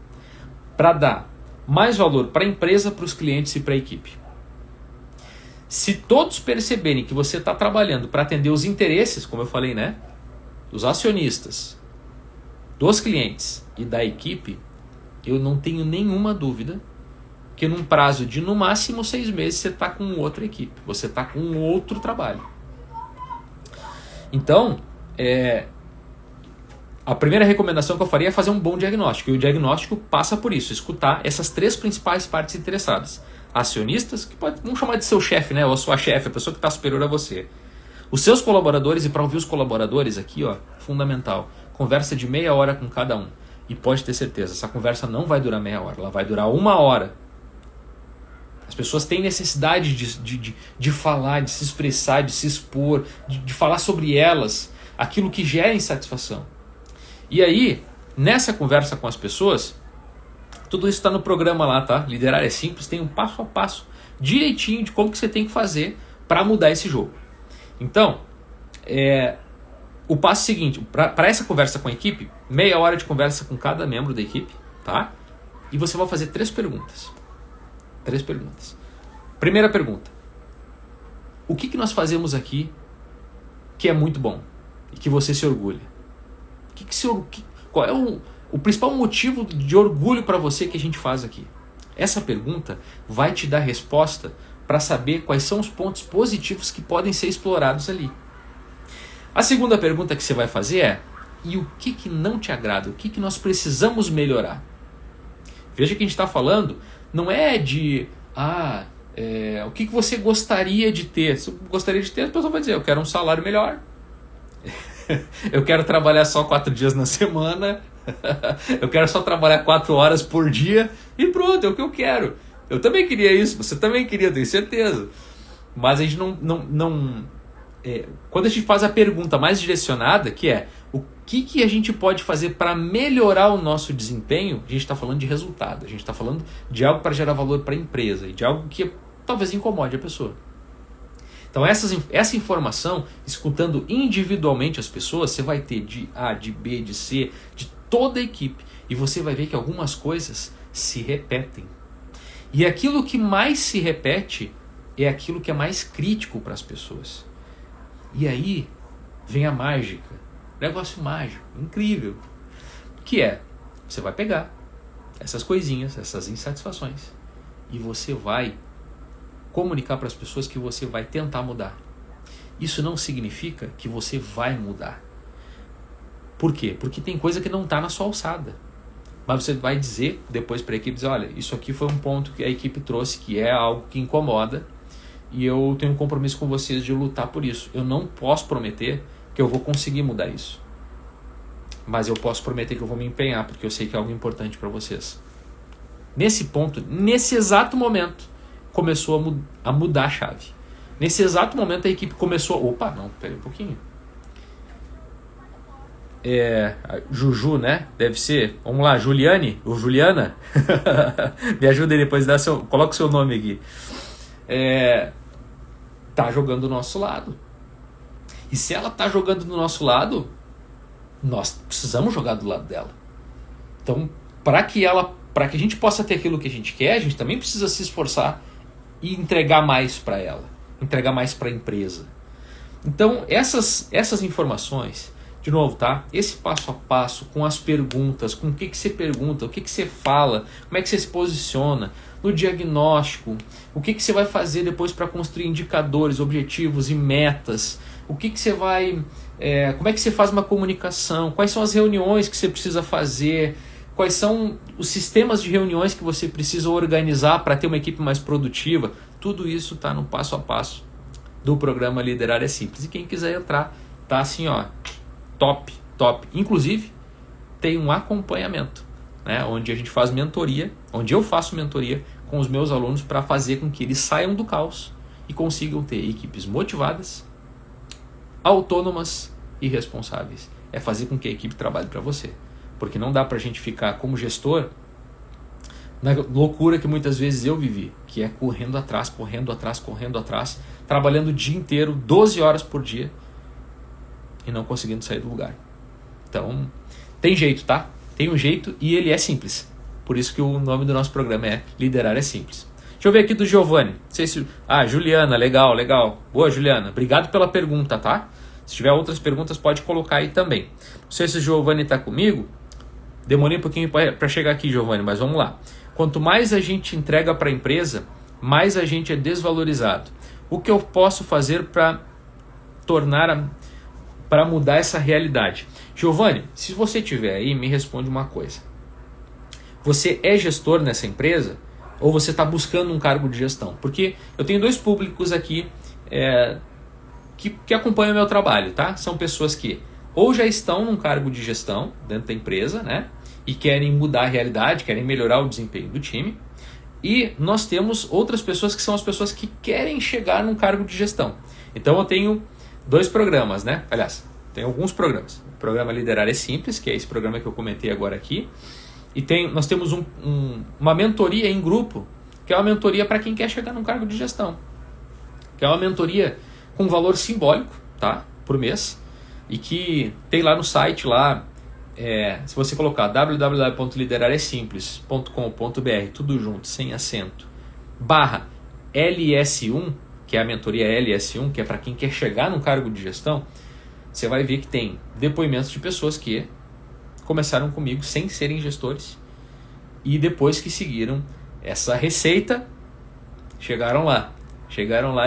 Speaker 1: para dar mais valor para a empresa, para os clientes e para a equipe. Se todos perceberem que você está trabalhando para atender os interesses, como eu falei, né, dos acionistas, dos clientes e da equipe, eu não tenho nenhuma dúvida que num prazo de no máximo 6 meses você está com outra equipe, você está com outro trabalho. Então, a primeira recomendação que eu faria é fazer um bom diagnóstico, e o diagnóstico passa por isso, escutar essas 3 principais partes interessadas. Acionistas, que vamos chamar de seu chefe, né, ou a sua chefe, a pessoa que está superior a você. Os seus colaboradores, e para ouvir os colaboradores aqui, ó, fundamental, conversa de meia hora com cada um. E pode ter certeza, essa conversa não vai durar meia hora, ela vai durar 1 hora. As pessoas têm necessidade de falar, de se expressar, de se expor, de falar sobre elas, aquilo que gera insatisfação. E aí, nessa conversa com as pessoas, tudo isso está no programa lá, tá? Liderar é simples, tem um passo a passo direitinho de como que você tem que fazer para mudar esse jogo. Então, o passo seguinte, para essa conversa com a equipe, meia hora de conversa com cada membro da equipe, tá? E você vai fazer 3 perguntas. 3 perguntas. Primeira pergunta: o que nós fazemos aqui que é muito bom e que você se orgulha? Qual é o principal motivo de orgulho para você que a gente faz aqui? Essa pergunta vai te dar resposta para saber quais são os pontos positivos que podem ser explorados ali. A segunda pergunta que você vai fazer é: e o que não te agrada? O que nós precisamos melhorar? Veja que a gente está falando, não é de o que você gostaria de ter. Se eu gostaria de ter, a pessoa vai dizer: eu quero um salário melhor, eu quero trabalhar só 4 dias na semana, eu quero só trabalhar 4 horas por dia e pronto, é o que eu quero. Eu também queria isso, você também queria, tenho certeza. Mas a gente quando a gente faz a pergunta mais direcionada, que é o que a gente pode fazer para melhorar o nosso desempenho, a gente está falando de resultado, a gente está falando de algo para gerar valor para a empresa e de algo que talvez incomode a pessoa. Então essa informação, escutando individualmente as pessoas, você vai ter de A, de B, de C, de toda a equipe, e você vai ver que algumas coisas se repetem. E aquilo que mais se repete é aquilo que é mais crítico para as pessoas. E aí vem a mágica, negócio mágico, incrível, que você vai pegar essas coisinhas, essas insatisfações, e você vai comunicar para as pessoas que você vai tentar mudar. Isso não significa que você vai mudar. Por quê? Porque tem coisa que não está na sua alçada. Mas você vai dizer depois para a equipe, olha, isso aqui foi um ponto que a equipe trouxe, que é algo que incomoda, e eu tenho um compromisso com vocês de lutar por isso. Eu não posso prometer que eu vou conseguir mudar isso, mas eu posso prometer que eu vou me empenhar, porque eu sei que é algo importante para vocês. Nesse ponto, nesse exato momento, começou a mudar a chave. Nesse exato momento a equipe começou, peraí um pouquinho. A Juju, né? Deve ser, vamos lá, Juliane ou Juliana? Me ajuda aí depois, coloca o seu nome aqui. Tá jogando do nosso lado. E se ela está jogando do nosso lado, nós precisamos jogar do lado dela. Então, para que a gente possa ter aquilo que a gente quer, a gente também precisa se esforçar e entregar mais para ela, entregar mais para a empresa. Então, essas informações, de novo, tá? Esse passo a passo, com as perguntas, com o que você pergunta, o que você fala, como é que você se posiciona, no diagnóstico, o que você vai fazer depois para construir indicadores, objetivos e metas, o que você vai, como é que você faz uma comunicação, quais são as reuniões que você precisa fazer, quais são os sistemas de reuniões que você precisa organizar para ter uma equipe mais produtiva. Tudo isso está no passo a passo do programa Liderar é Simples. E quem quiser entrar, tá assim, ó, top. Inclusive, tem um acompanhamento, né, onde a gente faz mentoria, onde eu faço mentoria com os meus alunos para fazer com que eles saiam do caos e consigam ter equipes motivadas, autônomas e responsáveis. É fazer com que a equipe trabalhe para você. Porque não dá para a gente ficar como gestor na loucura que muitas vezes eu vivi, que é correndo atrás, trabalhando o dia inteiro, 12 horas por dia e não conseguindo sair do lugar. Então, tem jeito, tá? Tem um jeito e ele é simples. Por isso que o nome do nosso programa é Liderar é Simples. Deixa eu ver aqui do Giovanni. Não sei se... Juliana, legal. Boa, Juliana. Obrigado pela pergunta, tá? Se tiver outras perguntas, pode colocar aí também. Não sei se o Giovanni está comigo. Demorei um pouquinho para chegar aqui, Giovanni, mas vamos lá. Quanto mais a gente entrega para a empresa, mais a gente é desvalorizado. O que eu posso fazer para mudar essa realidade? Giovanni, se você tiver aí, me responde uma coisa. Você é gestor nessa empresa ou você está buscando um cargo de gestão? Porque eu tenho dois públicos aqui que acompanham o meu trabalho, tá? São pessoas que ou já estão num cargo de gestão dentro da empresa, né? E querem mudar a realidade, querem melhorar o desempenho do time. E nós temos outras pessoas que são as pessoas que querem chegar num cargo de gestão. Então eu tenho dois programas, né? Aliás, tem alguns programas. O programa Liderar é Simples, que é esse programa que eu comentei agora aqui. E nós temos uma mentoria em grupo, que é uma mentoria para quem quer chegar num cargo de gestão. Que é uma mentoria com valor simbólico, tá? Por mês. E que tem lá no site, lá, se você colocar www.lideraresimples.com.br, tudo junto, sem acento, /LS1, que é a mentoria LS1, que é para quem quer chegar num cargo de gestão, você vai ver que tem depoimentos de pessoas que começaram comigo sem serem gestores e depois que seguiram essa receita, chegaram lá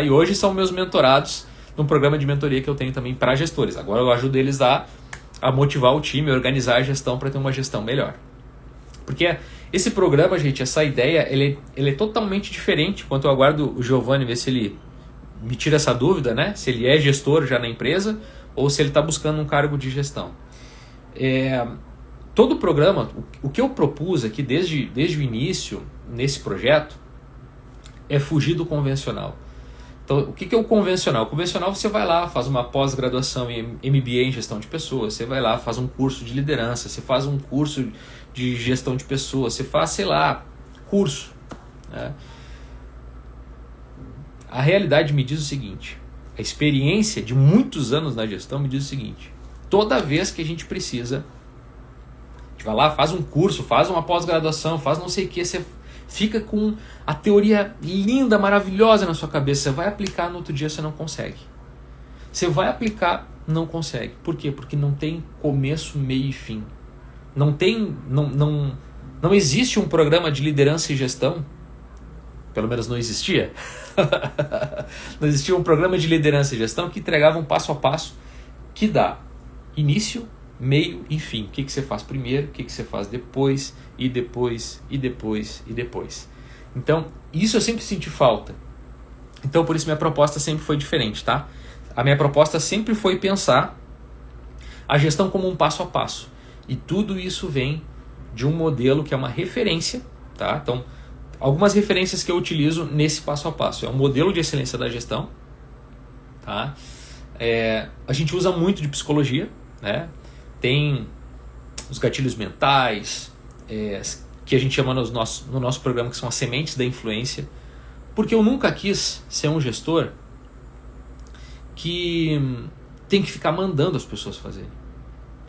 Speaker 1: e hoje são meus mentorados num programa de mentoria que eu tenho também para gestores. Agora eu ajudo eles a motivar o time, a organizar a gestão para ter uma gestão melhor. Porque esse programa, gente, essa ideia, ele é totalmente diferente. Enquanto eu aguardo o Giovanni ver se ele me tira essa dúvida, né? Se ele é gestor já na empresa ou se ele está buscando um cargo de gestão. Todo o programa, o que eu propus aqui desde o início nesse projeto é fugir do convencional. Então, o que é o convencional? O convencional, você vai lá, faz uma pós-graduação em MBA em gestão de pessoas, você vai lá, faz um curso de liderança, você faz um curso de gestão de pessoas, você faz, sei lá, curso. Né? A realidade me diz o seguinte, a experiência de muitos anos na gestão me diz o seguinte, toda vez que a gente precisa, a gente vai lá, faz um curso, faz uma pós-graduação, faz não sei o que, você fica com a teoria linda, maravilhosa na sua cabeça. Você vai aplicar, no outro dia você não consegue. Você vai aplicar, não consegue. Por quê? Porque não tem começo, meio e fim. Não existe um programa de liderança e gestão. Pelo menos não existia. Não existia um programa de liderança e gestão que entregava um passo a passo que dá início, meio e fim. O que você faz primeiro, o que você faz depois, e depois. Então, isso eu sempre senti falta. Então, por isso minha proposta sempre foi diferente, tá? A minha proposta sempre foi pensar a gestão como um passo a passo. E tudo isso vem de um modelo que é uma referência, tá? Então, algumas referências que eu utilizo nesse passo a passo. É um modelo de excelência da gestão, tá? A gente usa muito de psicologia, né? Tem os gatilhos mentais, que a gente chama no nosso programa, que são as sementes da influência, porque eu nunca quis ser um gestor que tem que ficar mandando as pessoas fazerem.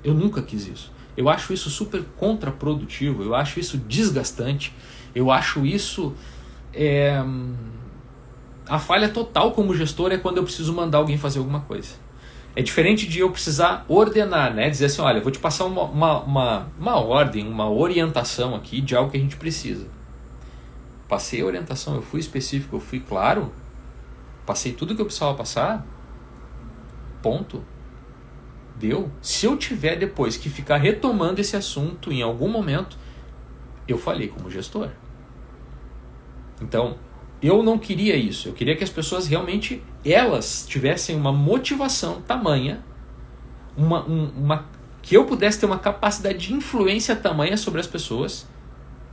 Speaker 1: Eu nunca quis isso. Eu acho isso super contraprodutivo, eu acho isso desgastante, eu acho isso... A falha total como gestor é quando eu preciso mandar alguém fazer alguma coisa. É diferente de eu precisar ordenar, né? Dizer assim, olha, eu vou te passar uma ordem, uma orientação aqui de algo que a gente precisa. Passei a orientação, eu fui específico, eu fui claro, passei tudo que eu precisava passar, ponto. Deu. Se eu tiver depois que ficar retomando esse assunto em algum momento, eu falhei como gestor. Então, eu não queria isso. Eu queria que as pessoas realmente, elas tivessem uma motivação tamanha, que eu pudesse ter uma capacidade de influência tamanha sobre as pessoas,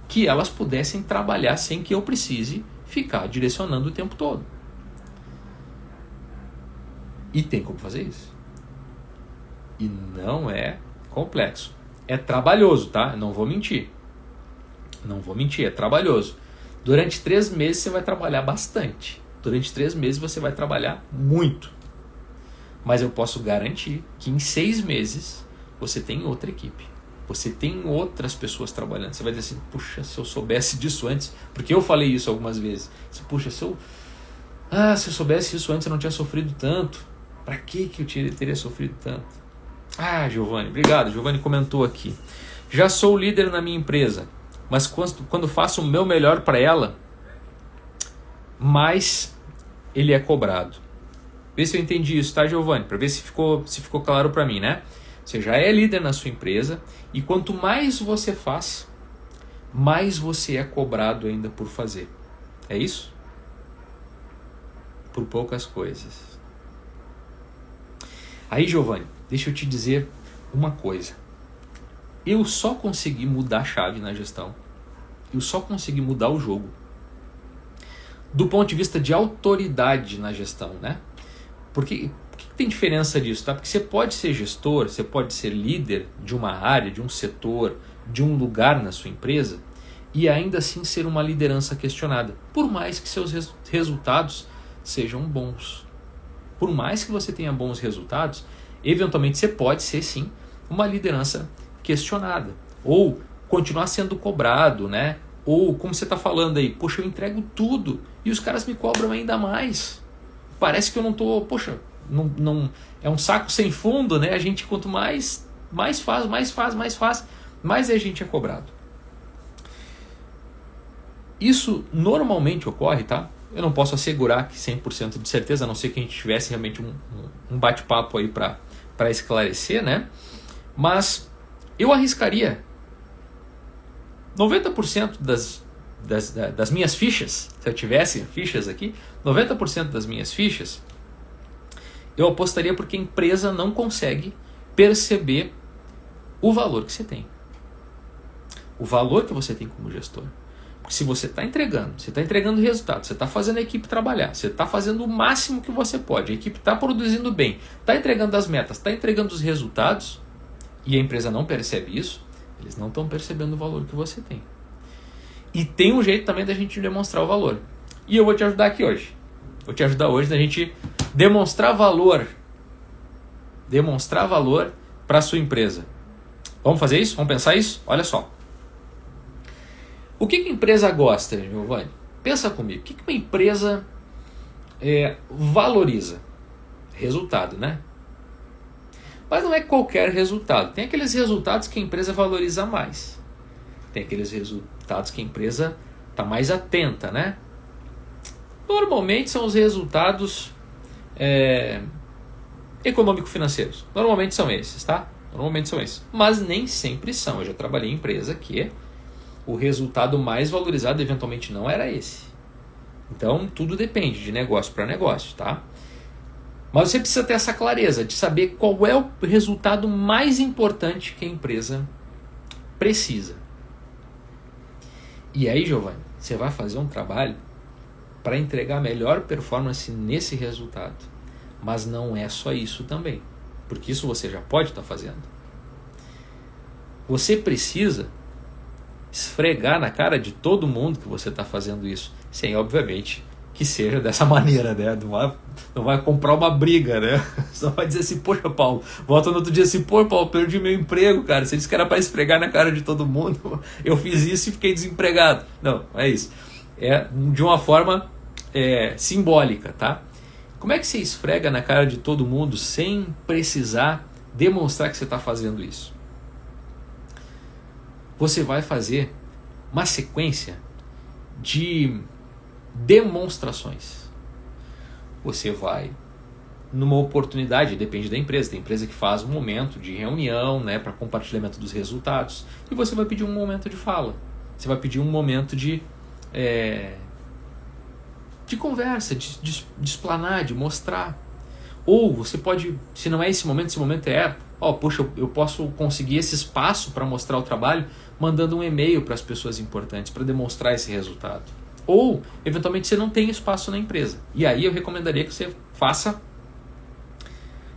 Speaker 1: que elas pudessem trabalhar sem que eu precise ficar direcionando o tempo todo. E tem como fazer isso. E não é complexo. É trabalhoso, tá? Não vou mentir. Não vou mentir, é trabalhoso. Durante 3 meses você vai trabalhar bastante. Durante 3 meses você vai trabalhar muito. Mas eu posso garantir que em 6 meses você tem outra equipe. Você tem outras pessoas trabalhando. Você vai dizer assim, puxa, se eu soubesse disso antes. Porque eu falei isso algumas vezes. Puxa, se eu soubesse isso antes eu não tinha sofrido tanto. Para que eu teria sofrido tanto? Giovanni, obrigado. Giovanni comentou aqui. Já sou líder na minha empresa, mas quando faço o meu melhor para ela, mais ele é cobrado. Vê se eu entendi isso, tá, Giovanni? Para ver se ficou claro para mim, né? Você já é líder na sua empresa e quanto mais você faz, mais você é cobrado ainda por fazer. É isso? Por poucas coisas. Aí, Giovanni, deixa eu te dizer uma coisa. Eu só consegui mudar a chave na gestão. Eu só consegui mudar o jogo do ponto de vista de autoridade na gestão, né? Porque tem diferença disso, tá? Porque você pode ser gestor, você pode ser líder de uma área, de um setor, de um lugar na sua empresa e ainda assim ser uma liderança questionada, por mais que seus resultados sejam bons. Por mais que você tenha bons resultados, eventualmente você pode ser sim uma liderança questionada ou continuar sendo cobrado, né? Ou como você está falando aí, poxa, eu entrego tudo e os caras me cobram ainda mais. Parece que eu não estou, não é um saco sem fundo, né? A gente quanto mais faz, mais a gente é cobrado. Isso normalmente ocorre, tá? Eu não posso assegurar que 100% de certeza, a não ser que a gente tivesse realmente um bate-papo aí para esclarecer, né? Mas eu arriscaria 90% das minhas fichas, se eu tivesse fichas aqui, 90% das minhas fichas, eu apostaria porque a empresa não consegue perceber o valor que você tem. O valor que você tem como gestor. Porque se você está entregando resultado, você está fazendo a equipe trabalhar, você está fazendo o máximo que você pode, a equipe está produzindo bem, está entregando as metas, está entregando os resultados, e a empresa não percebe isso, eles não estão percebendo o valor que você tem. E tem um jeito também da gente demonstrar o valor. E eu vou te ajudar aqui hoje. Vou te ajudar hoje da gente demonstrar valor. Demonstrar valor para a sua empresa. Vamos fazer isso? Vamos pensar isso? Olha só. O que a empresa gosta, Giovanni? Pensa comigo. O que uma empresa valoriza? Resultado, né? Mas não é qualquer resultado. Tem aqueles resultados que a empresa valoriza mais. Tem aqueles resultados que a empresa está mais atenta, né? Normalmente são os resultados econômico-financeiros. Normalmente são esses, tá? Normalmente são esses. Mas nem sempre são. Eu já trabalhei em empresa que o resultado mais valorizado eventualmente não era esse. Então tudo depende de negócio para negócio, tá? Mas você precisa ter essa clareza de saber qual é o resultado mais importante que a empresa precisa. E aí, Giovanni, você vai fazer um trabalho para entregar a melhor performance nesse resultado. Mas não é só isso também, porque isso você já pode estar fazendo. Você precisa esfregar na cara de todo mundo que você está fazendo isso, sem, obviamente, que seja dessa maneira, né? Não vai comprar uma briga, né? Só vai dizer assim, poxa, Paulo, volta no outro dia assim, pô, Paulo, perdi meu emprego, cara. Você disse que era para esfregar na cara de todo mundo, eu fiz isso e fiquei desempregado. Não, é isso. É de uma forma simbólica, tá? Como é que você esfrega na cara de todo mundo sem precisar demonstrar que você está fazendo isso? Você vai fazer uma sequência de demonstrações. Você vai numa oportunidade, depende da empresa, tem empresa que faz um momento de reunião, né, para compartilhamento dos resultados, e você vai pedir um momento de fala, você vai pedir um momento de conversa, de explanar, de mostrar. Ou você pode, se não é esse momento puxa, eu posso conseguir esse espaço para mostrar o trabalho mandando um e-mail para as pessoas importantes para demonstrar esse resultado. Ou, eventualmente, você não tem espaço na empresa. E aí eu recomendaria que você faça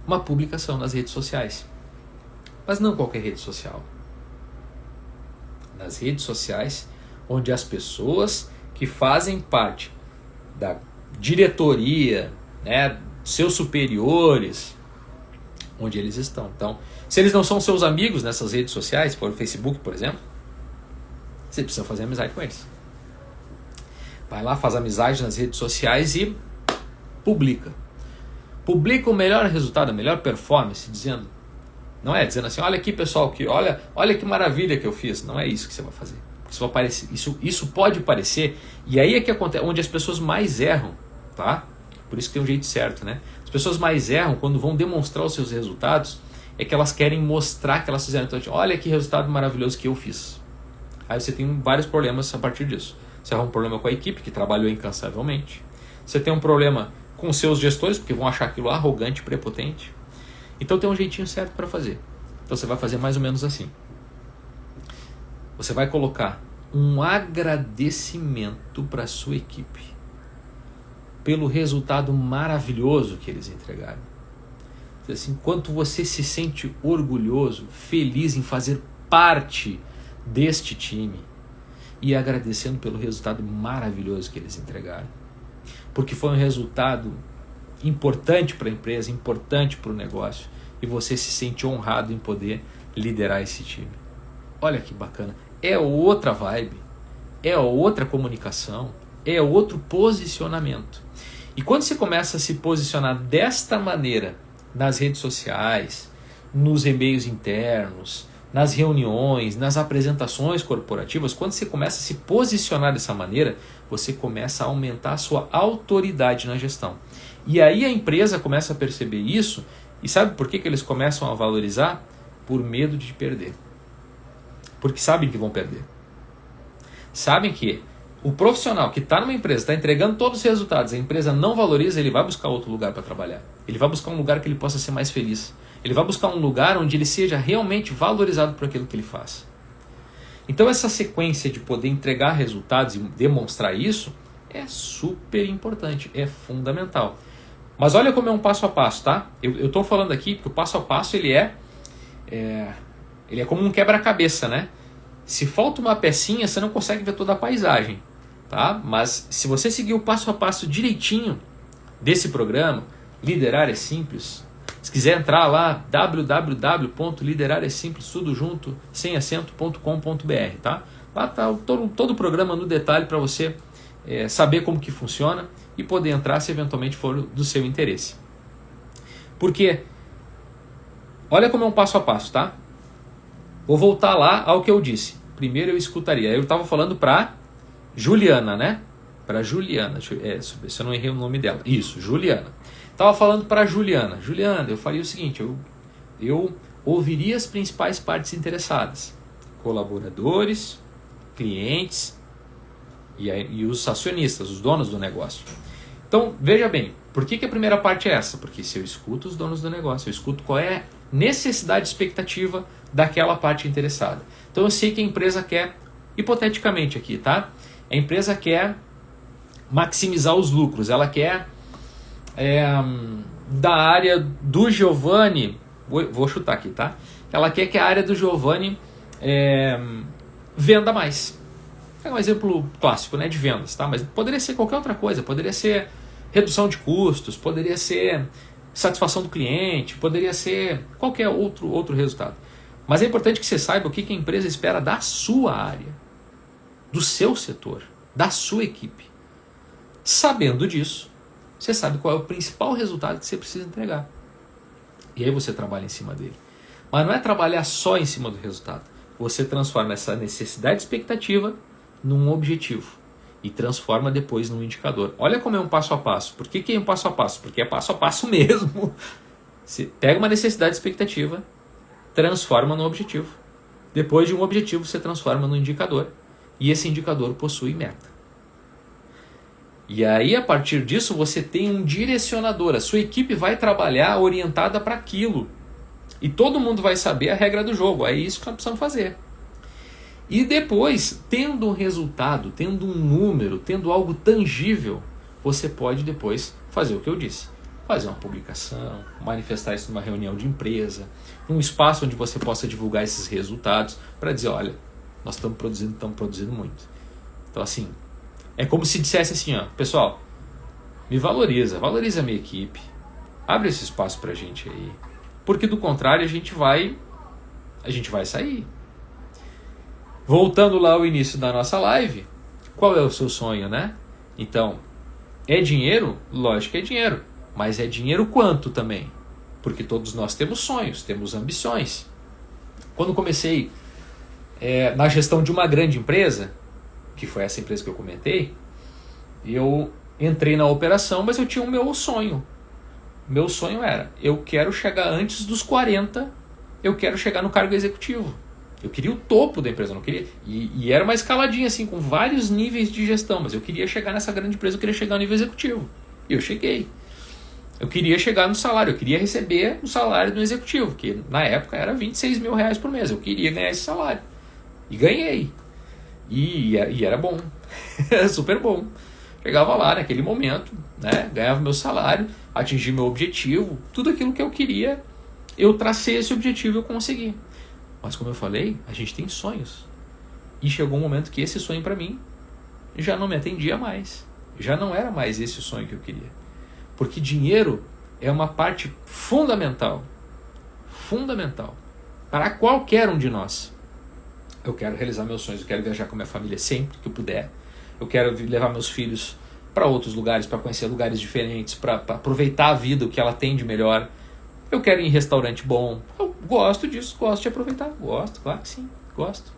Speaker 1: uma publicação nas redes sociais. Mas não qualquer rede social. Nas redes sociais, onde as pessoas que fazem parte da diretoria, né, seus superiores, onde eles estão. Então, se eles não são seus amigos nessas redes sociais, por Facebook, por exemplo, você precisa fazer amizade com eles. Vai lá, faz amizade nas redes sociais e publica. Publica o melhor resultado, a melhor performance, dizendo, não é dizendo assim, olha aqui pessoal, olha que maravilha que eu fiz. Não é isso que você vai fazer. Isso pode parecer, e aí é que acontece, onde as pessoas mais erram, tá? Por isso que tem um jeito certo, né? As pessoas mais erram quando vão demonstrar os seus resultados, é que elas querem mostrar que elas fizeram. Então, olha que resultado maravilhoso que eu fiz. Aí você tem vários problemas a partir disso. Você arruma um problema com a equipe, que trabalhou incansavelmente. Você tem um problema com os seus gestores, porque vão achar aquilo arrogante, prepotente. Então tem um jeitinho certo para fazer. Então você vai fazer mais ou menos assim. Você vai colocar um agradecimento para a sua equipe pelo resultado maravilhoso que eles entregaram. Assim, quanto você se sente orgulhoso, feliz em fazer parte deste time e agradecendo pelo resultado maravilhoso que eles entregaram. Porque foi um resultado importante para a empresa, importante para o negócio, e você se sente honrado em poder liderar esse time. Olha que bacana. É outra vibe, é outra comunicação, é outro posicionamento. E quando você começa a se posicionar desta maneira nas redes sociais, nos e-mails internos, nas reuniões, nas apresentações corporativas, quando você começa a se posicionar dessa maneira, você começa a aumentar a sua autoridade na gestão. E aí a empresa começa a perceber isso, e sabe por que eles começam a valorizar? Por medo de perder. Porque sabem que vão perder. Sabem que o profissional que está numa empresa, está entregando todos os resultados, a empresa não valoriza, ele vai buscar outro lugar para trabalhar. Ele vai buscar um lugar que ele possa ser mais feliz. Ele vai buscar um lugar onde ele seja realmente valorizado por aquilo que ele faz. Então essa sequência de poder entregar resultados e demonstrar isso é super importante, é fundamental. Mas olha como é um passo a passo, tá? Eu estou falando aqui porque o passo a passo ele é como um quebra-cabeça, né? Se falta uma pecinha, você não consegue ver toda a paisagem, tá? Mas se você seguir o passo a passo direitinho desse programa, Liderar é Simples, se quiser entrar lá, www.lideraresimples, tudo junto, sem acento.com.br, tá? Lá está todo o programa no detalhe para você saber como que funciona e poder entrar se eventualmente for do seu interesse. Porque, olha como é um passo a passo, tá? Vou voltar lá ao que eu disse. Primeiro eu escutaria. Eu estava falando para Juliana, né? Para Juliana. Se eu não errei o nome dela. Isso, Juliana. Estava falando para Juliana. Juliana, eu faria o seguinte. Eu ouviria as principais partes interessadas. Colaboradores, clientes e os acionistas, os donos do negócio. Então, veja bem. Por que a primeira parte é essa? Porque se eu escuto os donos do negócio, eu escuto qual é a necessidade e expectativa daquela parte interessada. Então eu sei que a empresa quer, hipoteticamente aqui, tá? A empresa quer maximizar os lucros, ela quer da área do Giovanni, vou chutar aqui, tá? Ela quer que a área do Giovanni venda mais. pegar um exemplo clássico, né, de vendas, tá? Mas poderia ser qualquer outra coisa, poderia ser redução de custos, poderia ser satisfação do cliente, poderia ser qualquer outro resultado. Mas é importante que você saiba o que a empresa espera da sua área, do seu setor, da sua equipe. Sabendo disso, você sabe qual é o principal resultado que você precisa entregar. E aí você trabalha em cima dele. Mas não é trabalhar só em cima do resultado. Você transforma essa necessidade expectativa num objetivo. E transforma depois num indicador. Olha como é um passo a passo. Por que é um passo a passo? Porque é passo a passo mesmo. Você pega uma necessidade expectativa, transforma num objetivo. Depois de um objetivo, você transforma num indicador. E esse indicador possui meta. E aí, a partir disso, você tem um direcionador. A sua equipe vai trabalhar orientada para aquilo. E todo mundo vai saber a regra do jogo. É isso que nós precisamos fazer. E depois, tendo um resultado, tendo um número, tendo algo tangível, você pode depois fazer o que eu disse. Fazer uma publicação, manifestar isso numa reunião de empresa, num espaço onde você possa divulgar esses resultados para dizer, olha, nós estamos produzindo muito. Então assim, é como se dissesse assim, ó, pessoal, me valoriza a minha equipe, abre esse espaço para a gente aí, porque do contrário a gente vai sair. Voltando lá ao início da nossa live, qual é o seu sonho, né? Então, é dinheiro? Lógico que é dinheiro. Mas é dinheiro quanto também? Porque todos nós temos sonhos, temos ambições. Quando comecei na gestão de uma grande empresa, que foi essa empresa que eu comentei, eu entrei na operação, mas eu tinha o meu sonho. Meu sonho era, eu quero chegar antes dos 40, eu quero chegar no cargo executivo. Eu queria o topo da empresa, eu não queria. E era uma escaladinha assim, com vários níveis de gestão, mas eu queria chegar nessa grande empresa, eu queria chegar no nível executivo. E eu cheguei. Eu queria chegar no salário, eu queria receber o salário do executivo, que na época era 26 mil reais por mês. Eu queria ganhar esse salário. E ganhei. E era bom. Era super bom. Chegava lá naquele momento, né, ganhava meu salário, atingi meu objetivo, tudo aquilo que eu queria, eu tracei esse objetivo e eu consegui. Mas como eu falei, a gente tem sonhos. E chegou um momento que esse sonho para mim já não me atendia mais. Já não era mais esse o sonho que eu queria. Porque dinheiro é uma parte fundamental para qualquer um de nós. Eu quero realizar meus sonhos, eu quero viajar com minha família sempre que eu puder. Eu quero levar meus filhos para outros lugares, para conhecer lugares diferentes, para aproveitar a vida, o que ela tem de melhor. Eu quero ir em restaurante bom. Eu gosto disso, gosto de aproveitar. Gosto, claro que sim, gosto.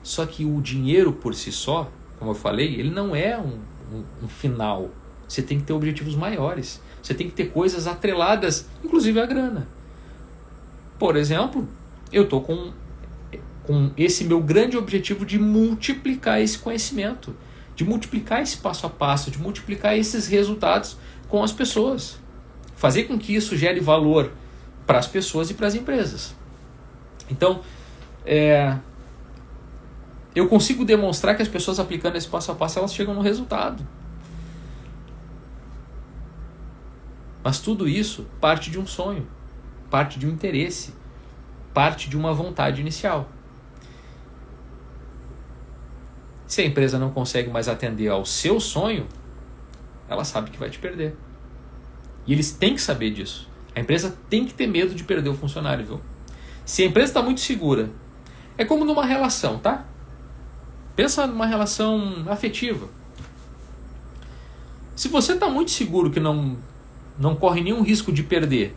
Speaker 1: Só que o dinheiro por si só, como eu falei, ele não é um final. Você tem que ter objetivos maiores. Você tem que ter coisas atreladas, inclusive a grana. Por exemplo, eu estou com esse meu grande objetivo de multiplicar esse conhecimento, de multiplicar esse passo a passo, de multiplicar esses resultados com as pessoas. Fazer com que isso gere valor para as pessoas e para as empresas. Então, eu consigo demonstrar que as pessoas aplicando esse passo a passo, elas chegam no resultado. Mas tudo isso parte de um sonho, parte de um interesse, parte de uma vontade inicial. Se a empresa não consegue mais atender ao seu sonho, ela sabe que vai te perder. E eles têm que saber disso. A empresa tem que ter medo de perder o funcionário, viu? Se a empresa está muito segura, é como numa relação, tá? Pensa numa relação afetiva. Se você está muito seguro que não corre nenhum risco de perder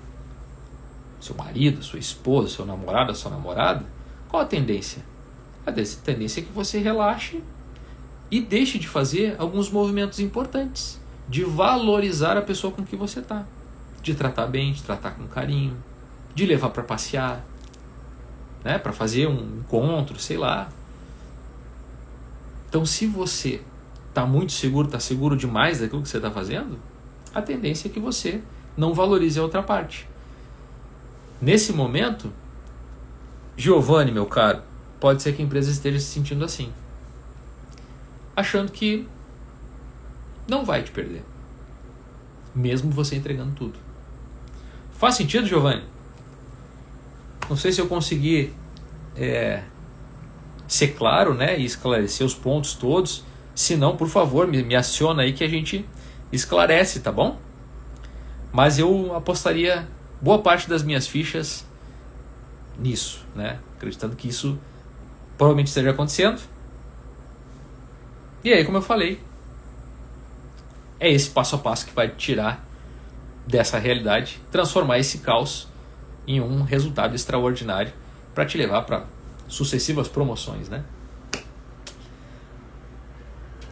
Speaker 1: seu marido, sua esposa, seu namorado, sua namorada, qual a tendência? A tendência é que você relaxe e deixe de fazer alguns movimentos importantes, de valorizar a pessoa com que você está, de tratar bem, de tratar com carinho, de levar para passear, né, para fazer um encontro, sei lá. Então, se você está muito seguro, está seguro demais daquilo que você está fazendo, a tendência é que você não valorize a outra parte. Nesse momento, Giovanni, meu caro, pode ser que a empresa esteja se sentindo assim, achando que não vai te perder, mesmo você entregando tudo. Faz sentido, Giovanni? Não sei se eu consegui ser claro, né, e esclarecer os pontos todos. Se não, por favor, me aciona aí que a gente esclarece, tá bom? Mas eu apostaria boa parte das minhas fichas nisso, né? Acreditando que isso provavelmente esteja acontecendo. E aí, como eu falei, é esse passo a passo que vai tirar dessa realidade, transformar esse caos em um resultado extraordinário para te levar para sucessivas promoções, né?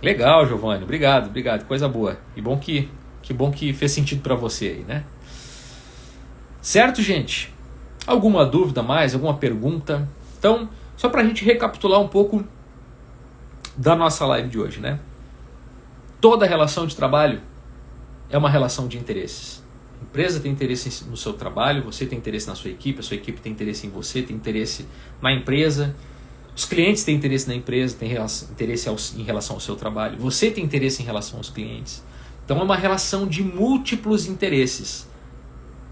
Speaker 1: Legal, Giovanni, obrigado, coisa boa. Que bom que fez sentido para você aí, né? Certo, gente? Alguma dúvida mais, alguma pergunta? Então, só para a gente recapitular um pouco da nossa live de hoje, né? Toda relação de trabalho é uma relação de interesses. A empresa tem interesse no seu trabalho, você tem interesse na sua equipe, a sua equipe tem interesse em você, tem interesse na empresa, os clientes têm interesse na empresa, têm interesse em relação ao seu trabalho, você tem interesse em relação aos clientes. Então é uma relação de múltiplos interesses,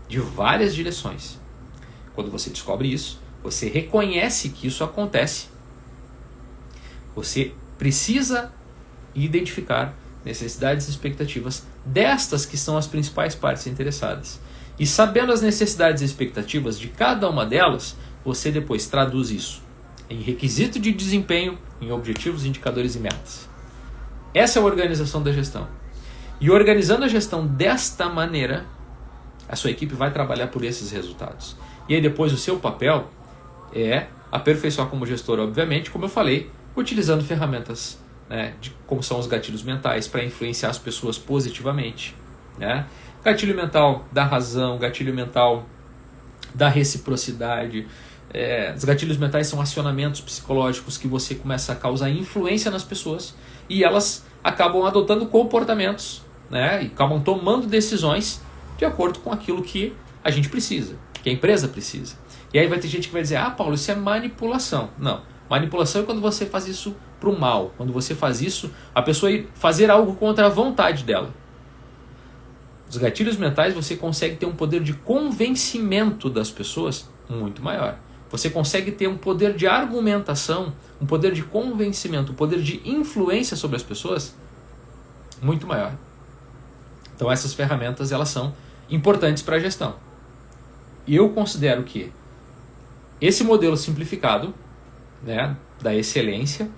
Speaker 1: de várias direções. Quando você descobre isso, você reconhece que isso acontece, você precisa identificar necessidades e expectativas destas que são as principais partes interessadas. E sabendo as necessidades e expectativas de cada uma delas, você depois traduz isso em requisito de desempenho, em objetivos, indicadores e metas. Essa é a organização da gestão. E organizando a gestão desta maneira, a sua equipe vai trabalhar por esses resultados. E aí depois o seu papel é aperfeiçoar como gestor, obviamente, como eu falei, utilizando ferramentas, né, como são os gatilhos mentais para influenciar as pessoas positivamente, né? Gatilho mental da razão, gatilho mental da reciprocidade. Os gatilhos mentais são acionamentos psicológicos que você começa a causar influência nas pessoas e elas acabam adotando comportamentos, né, e acabam tomando decisões de acordo com aquilo que a gente precisa, que a empresa precisa. E aí vai ter gente que vai dizer, Paulo, isso é manipulação. Não, manipulação é quando você faz isso para o mal, quando você faz isso, a pessoa ir fazer algo contra a vontade dela. Os gatilhos mentais você consegue ter um poder de convencimento das pessoas muito maior. Você consegue ter um poder de argumentação, um poder de convencimento, um poder de influência sobre as pessoas muito maior. Então essas ferramentas elas são importantes para a gestão. E eu considero que esse modelo simplificado, né, da excelência,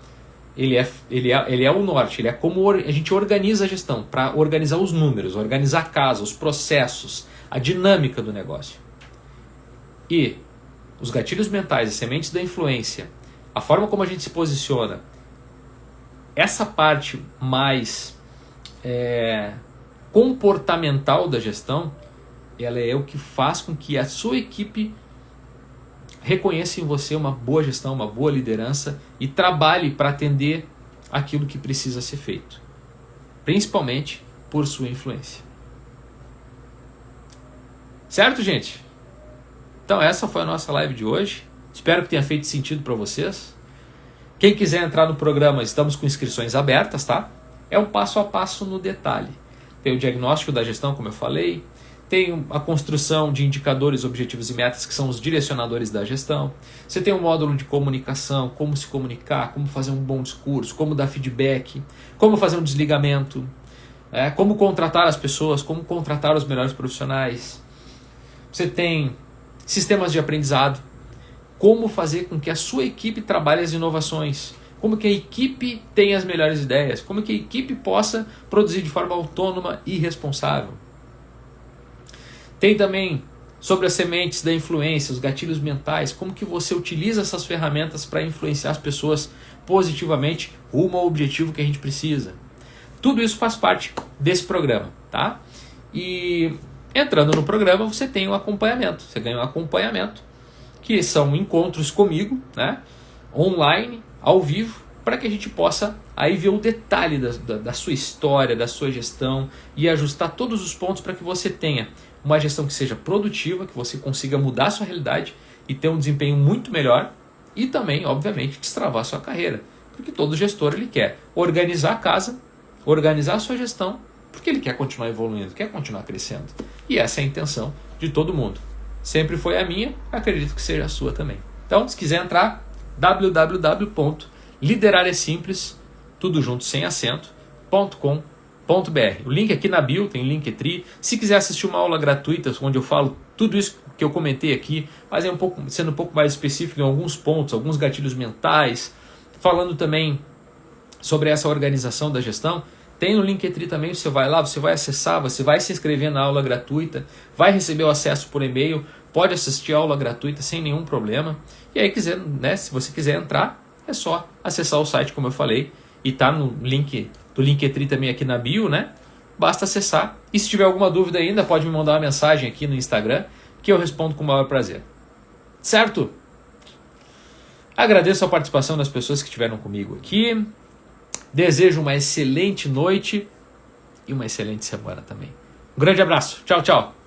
Speaker 1: ele é o norte, ele é como a gente organiza a gestão, para organizar os números, organizar a casa, os processos, a dinâmica do negócio. E os gatilhos mentais, as sementes da influência, a forma como a gente se posiciona, essa parte mais comportamental da gestão, ela é o que faz com que a sua equipe reconheça em você uma boa gestão, uma boa liderança e trabalhe para atender aquilo que precisa ser feito, principalmente por sua influência. Certo, gente? Então essa foi a nossa live de hoje. Espero que tenha feito sentido para vocês. Quem quiser entrar no programa, estamos com inscrições abertas, tá? É um passo a passo no detalhe. Tem o diagnóstico da gestão, como eu falei. Tem a construção de indicadores, objetivos e metas, que são os direcionadores da gestão. Você tem um módulo de comunicação, como se comunicar, como fazer um bom discurso, como dar feedback, como fazer um desligamento, como contratar as pessoas, como contratar os melhores profissionais. Você tem sistemas de aprendizado, como fazer com que a sua equipe trabalhe as inovações, como que a equipe tenha as melhores ideias, como que a equipe possa produzir de forma autônoma e responsável. Tem também sobre as sementes da influência, os gatilhos mentais, como que você utiliza essas ferramentas para influenciar as pessoas positivamente rumo ao objetivo que a gente precisa. Tudo isso faz parte desse programa, tá? E entrando no programa você tem um acompanhamento, você ganha um acompanhamento, que são encontros comigo, né? Online, ao vivo, para que a gente possa aí ver o detalhe da sua história, da sua gestão e ajustar todos os pontos para que você tenha uma gestão que seja produtiva, que você consiga mudar a sua realidade e ter um desempenho muito melhor e também, obviamente, destravar a sua carreira. Porque todo gestor ele quer organizar a casa, organizar a sua gestão, porque ele quer continuar evoluindo, quer continuar crescendo. E essa é a intenção de todo mundo. Sempre foi a minha, acredito que seja a sua também. Então, se quiser entrar, www.lideraresimples, tudo junto sem acento.com.br. O link aqui na bio, tem Linktree. Se quiser assistir uma aula gratuita onde eu falo tudo isso que eu comentei aqui, mas sendo um pouco mais específico em alguns pontos, alguns gatilhos mentais, falando também sobre essa organização da gestão, tem no Linktree também. Você vai lá, você vai acessar, você vai se inscrever na aula gratuita, vai receber o acesso por e-mail, pode assistir a aula gratuita sem nenhum problema. E aí, se você quiser entrar, é só acessar o site, como eu falei, e tá no link do Linktree também aqui na bio, né? Basta acessar. E se tiver alguma dúvida ainda, pode me mandar uma mensagem aqui no Instagram, que eu respondo com o maior prazer. Certo? Agradeço a participação das pessoas que estiveram comigo aqui. Desejo uma excelente noite e uma excelente semana também. Um grande abraço. Tchau, tchau.